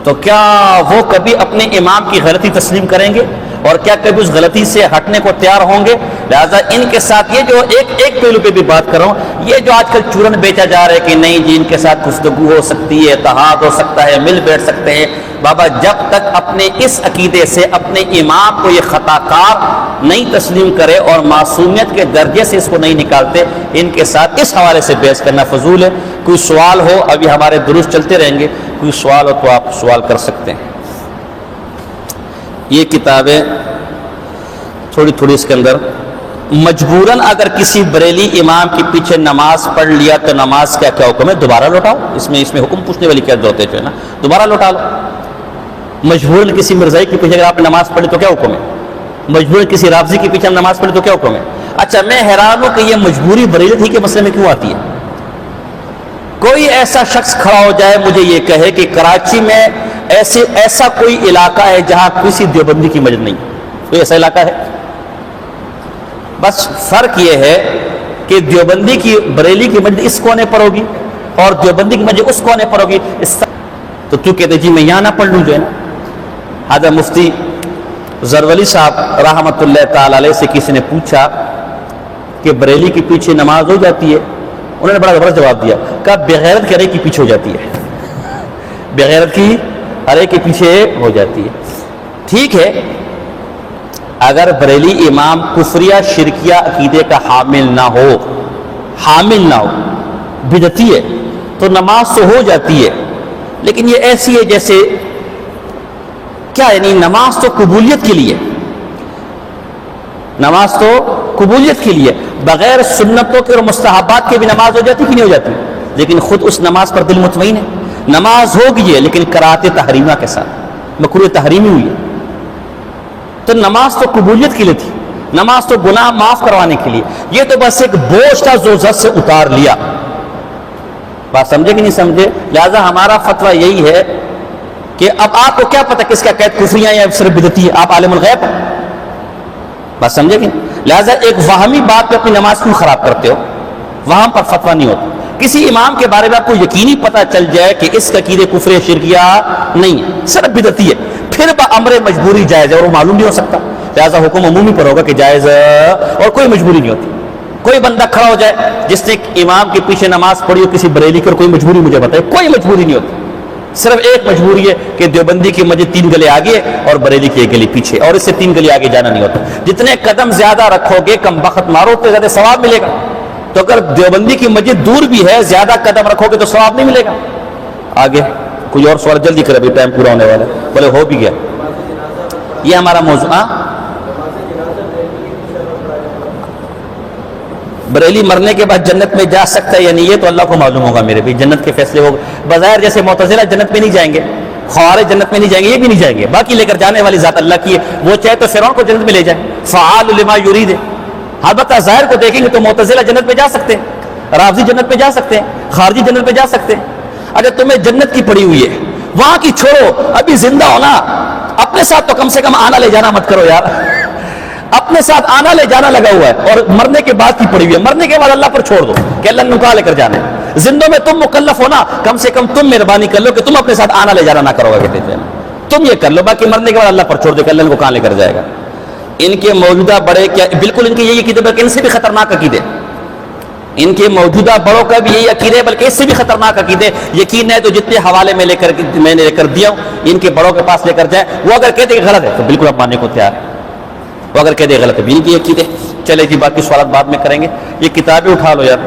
تو کیا وہ کبھی اپنے امام کی غلطی تسلیم کریں گے، اور کیا کبھی اس غلطی سے ہٹنے کو تیار ہوں گے؟ لہذا ان کے ساتھ یہ جو ایک پہلو پہ بھی بات کر رہا ہوں، یہ جو آج کل چورن بیچا جا رہا ہے کہ نہیں جی ان کے ساتھ گفتگو ہو سکتی ہے، اتحاد ہو سکتا ہے، مل بیٹھ سکتے ہیں، بابا جب تک اپنے اس عقیدے سے اپنے امام کو یہ خطا کار نہیں تسلیم کرے اور معصومیت کے درجے سے اس کو نہیں نکالتے، ان کے ساتھ اس حوالے سے بحث کرنا فضول ہے۔ کوئی سوال ہو، ابھی ہمارے دروس چلتے رہیں گے، کوئی سوال ہو تو آپ سوال کر سکتے ہیں۔ یہ کتابیں تھوڑی تھوڑی اس کے اندر مجبوراً اگر کسی بریلی امام کے پیچھے نماز پڑھ لیا تو نماز کا کیا حکم ہے؟ دوبارہ لوٹاؤ، اس میں حکم پوچھنے والی کیا ضرورت ہے جو ہے نا، دوبارہ لوٹا لو۔ مجبوراً کسی مرزائی کے پیچھے اگر آپ نے نماز پڑھی تو کیا حکم ہے؟ مجبوراً کسی رافضی کے پیچھے نماز پڑھی تو کیا حکم ہے؟ اچھا میں حیران ہوں کہ یہ مجبوری بریلت ہی کے مسئلے میں کیوں آتی ہے؟ کوئی ایسا شخص کھڑا ہو جائے مجھے یہ کہے کہ کراچی میں ایسا کوئی علاقہ ہے جہاں کسی دیوبندی کی مسجد نہیں، کوئی ایسا علاقہ ہے؟ بس فرق یہ ہے کہ دیوبندی کی بریلی کی مسجد اس کونے پر ہوگی اور دیوبندی کی مسجد اس کونے پر ہوگی، تو تو کہتے جی میں یہاں نہ پڑھ لوں جو ہے نا۔ حضرت مفتی زرولی صاحب رحمۃ اللہ تعالی علیہ سے کسی نے پوچھا کہ بریلی کے پیچھے نماز ہو جاتی ہے؟ انہوں نے بڑا زبردست جواب دیا، کہا بغیرت کے ارے کے پیچھے ہو جاتی ہے، بغیرت کی ارے کے پیچھے ہو جاتی ہے۔ ٹھیک ہے، اگر بریلی امام کفریہ شرکیہ عقیدے کا حامل نہ ہو بدعتی ہے تو نماز تو ہو جاتی ہے، لیکن یہ ایسی ہے جیسے کیا، یعنی نماز تو قبولیت کے لیے، نماز تو قبولیت کے لیے، بغیر سنتوں کے اور مستحبات کے بھی نماز ہو جاتی کہ نہیں ہو جاتی، لیکن خود اس نماز پر دل مطمئن ہے، نماز ہوگی ہے لیکن کراہت تحریمہ کے ساتھ، مکروہ تحریمی ہوئی ہے، تو نماز تو قبولیت کے لیے تھی، نماز تو گناہ معاف کروانے کے لیے، یہ تو بس ایک بوجھ تھا جو زد سے اتار لیا۔ بات سمجھے کہ نہیں سمجھے؟ لہذا ہمارا فتویٰ یہی ہے کہ اب آپ کو کیا پتہ کس کا قید کفریہ یا صرف بدعتی ہے، آپ عالم الغیب ہیں، بات سمجھے کہ نہیں؟ لہذا ایک وہمی بات پہ اپنی نماز کیوں خراب کرتے ہو؟ وہاں پر فتویٰ نہیں ہوتا۔ کسی امام کے بارے میں آپ کو یقینی پتہ چل جائے کہ اس کا عقیدے کفر شرکیہ نہیں ہے، صرف بدعتی ہے، پھر بامر مجبوری جائز ہے اور وہ معلوم نہیں ہو سکتا، لہذا حکم عمومی پر ہوگا کہ جائز اور کوئی مجبوری نہیں ہوتی۔ کوئی بندہ کھڑا ہو جائے جس نے امام کے پیچھے نماز پڑھی ہو کسی بریلی کی اور کوئی مجبوری مجھے بتائے، کوئی مجبوری نہیں ہوتی، صرف ایک مجبوری ہے کہ دیوبندی کی مسجد 3 گلے آگے اور بریلی کی 1 گلی پیچھے، اور اس سے 3 گلے آگے جانا نہیں ہوتا۔ جتنے قدم زیادہ رکھو گے کم بخت مارو تو زیادہ ثواب ملے گا، تو اگر دیوبندی کی مسجد دور بھی ہے زیادہ قدم رکھو گے تو ثواب نہیں ملے گا۔ آگے کوئی اور سوال جلدی کرے، ابھی ٹائم پورا ہونے والا ہے، بولے ہو بھی گیا۔ یہ ہمارا موضوع بریلی مرنے کے بعد جنت میں جا سکتا ہے یا نہیں، یہ تو اللہ کو معلوم ہوگا میرے بھی، جنت کے فیصلے ہوگا۔ بظاہر جیسے معتزلہ جنت میں نہیں جائیں گے، خوارج جنت میں نہیں جائیں گے، یہ بھی نہیں جائیں گے، باقی لے کر جانے والی ذات اللہ کی ہے، وہ چاہے تو فرعون کو جنت میں لے جائے، فعال لما یرید ہے۔ البتہ ظاہر کو دیکھیں گے تو معتزلہ جنت میں جا سکتے ہیں، رافضی جنت میں جا سکتے ہیں، خارجی جنت میں جا سکتے ہیں۔ اگر تمہیں جنت کی پڑی ہوئی ہے وہاں کی چھوڑو، ابھی زندہ ہونا، اپنے ساتھ تو کم سے کم آنا لے جانا مت کرو یار، اپنے ساتھ آنا لے جانا لگا ہوا ہے، اور مرنے کے بعد کی پڑی ہوئی ہے، مرنے کے بعد اللہ پر چھوڑ دو کہ اللہ نے نکال لے کر جانا ہے۔ زندوں میں تم مکلف ہونا، کم سے کم تم مہربانی کر لو کہ تم اپنے ساتھ آنا لے جانا نہ کرو گے، تم یہ کر لو، باقی مرنے کے بعد اللہ پر چھوڑ دو کہ اللہ کو کہاں لے کر جائے گا۔ ان کے موجودہ بڑے کیا بالکل ان کے یہی عقیدے، بلکہ ان سے بھی خطرناک عقیدے، ان کے موجودہ بڑوں کا بھی یہی عقیدے، بلکہ اس سے بھی خطرناک عقیدے۔ یقین ہے تو جتنے حوالے میں میں نے لے کر دیا ہوں ان کے بڑوں کے پاس لے کر جائیں، وہ اگر کہتے کہ غلط ہے تو بالکل اب ماننے کو تیار ہے، وہ اگر کہتے غلط ہے بھی ان کی عقیدے۔ چلے جی باقی سوالات بعد میں کریں گے، یہ کتابیں اٹھا لو یار۔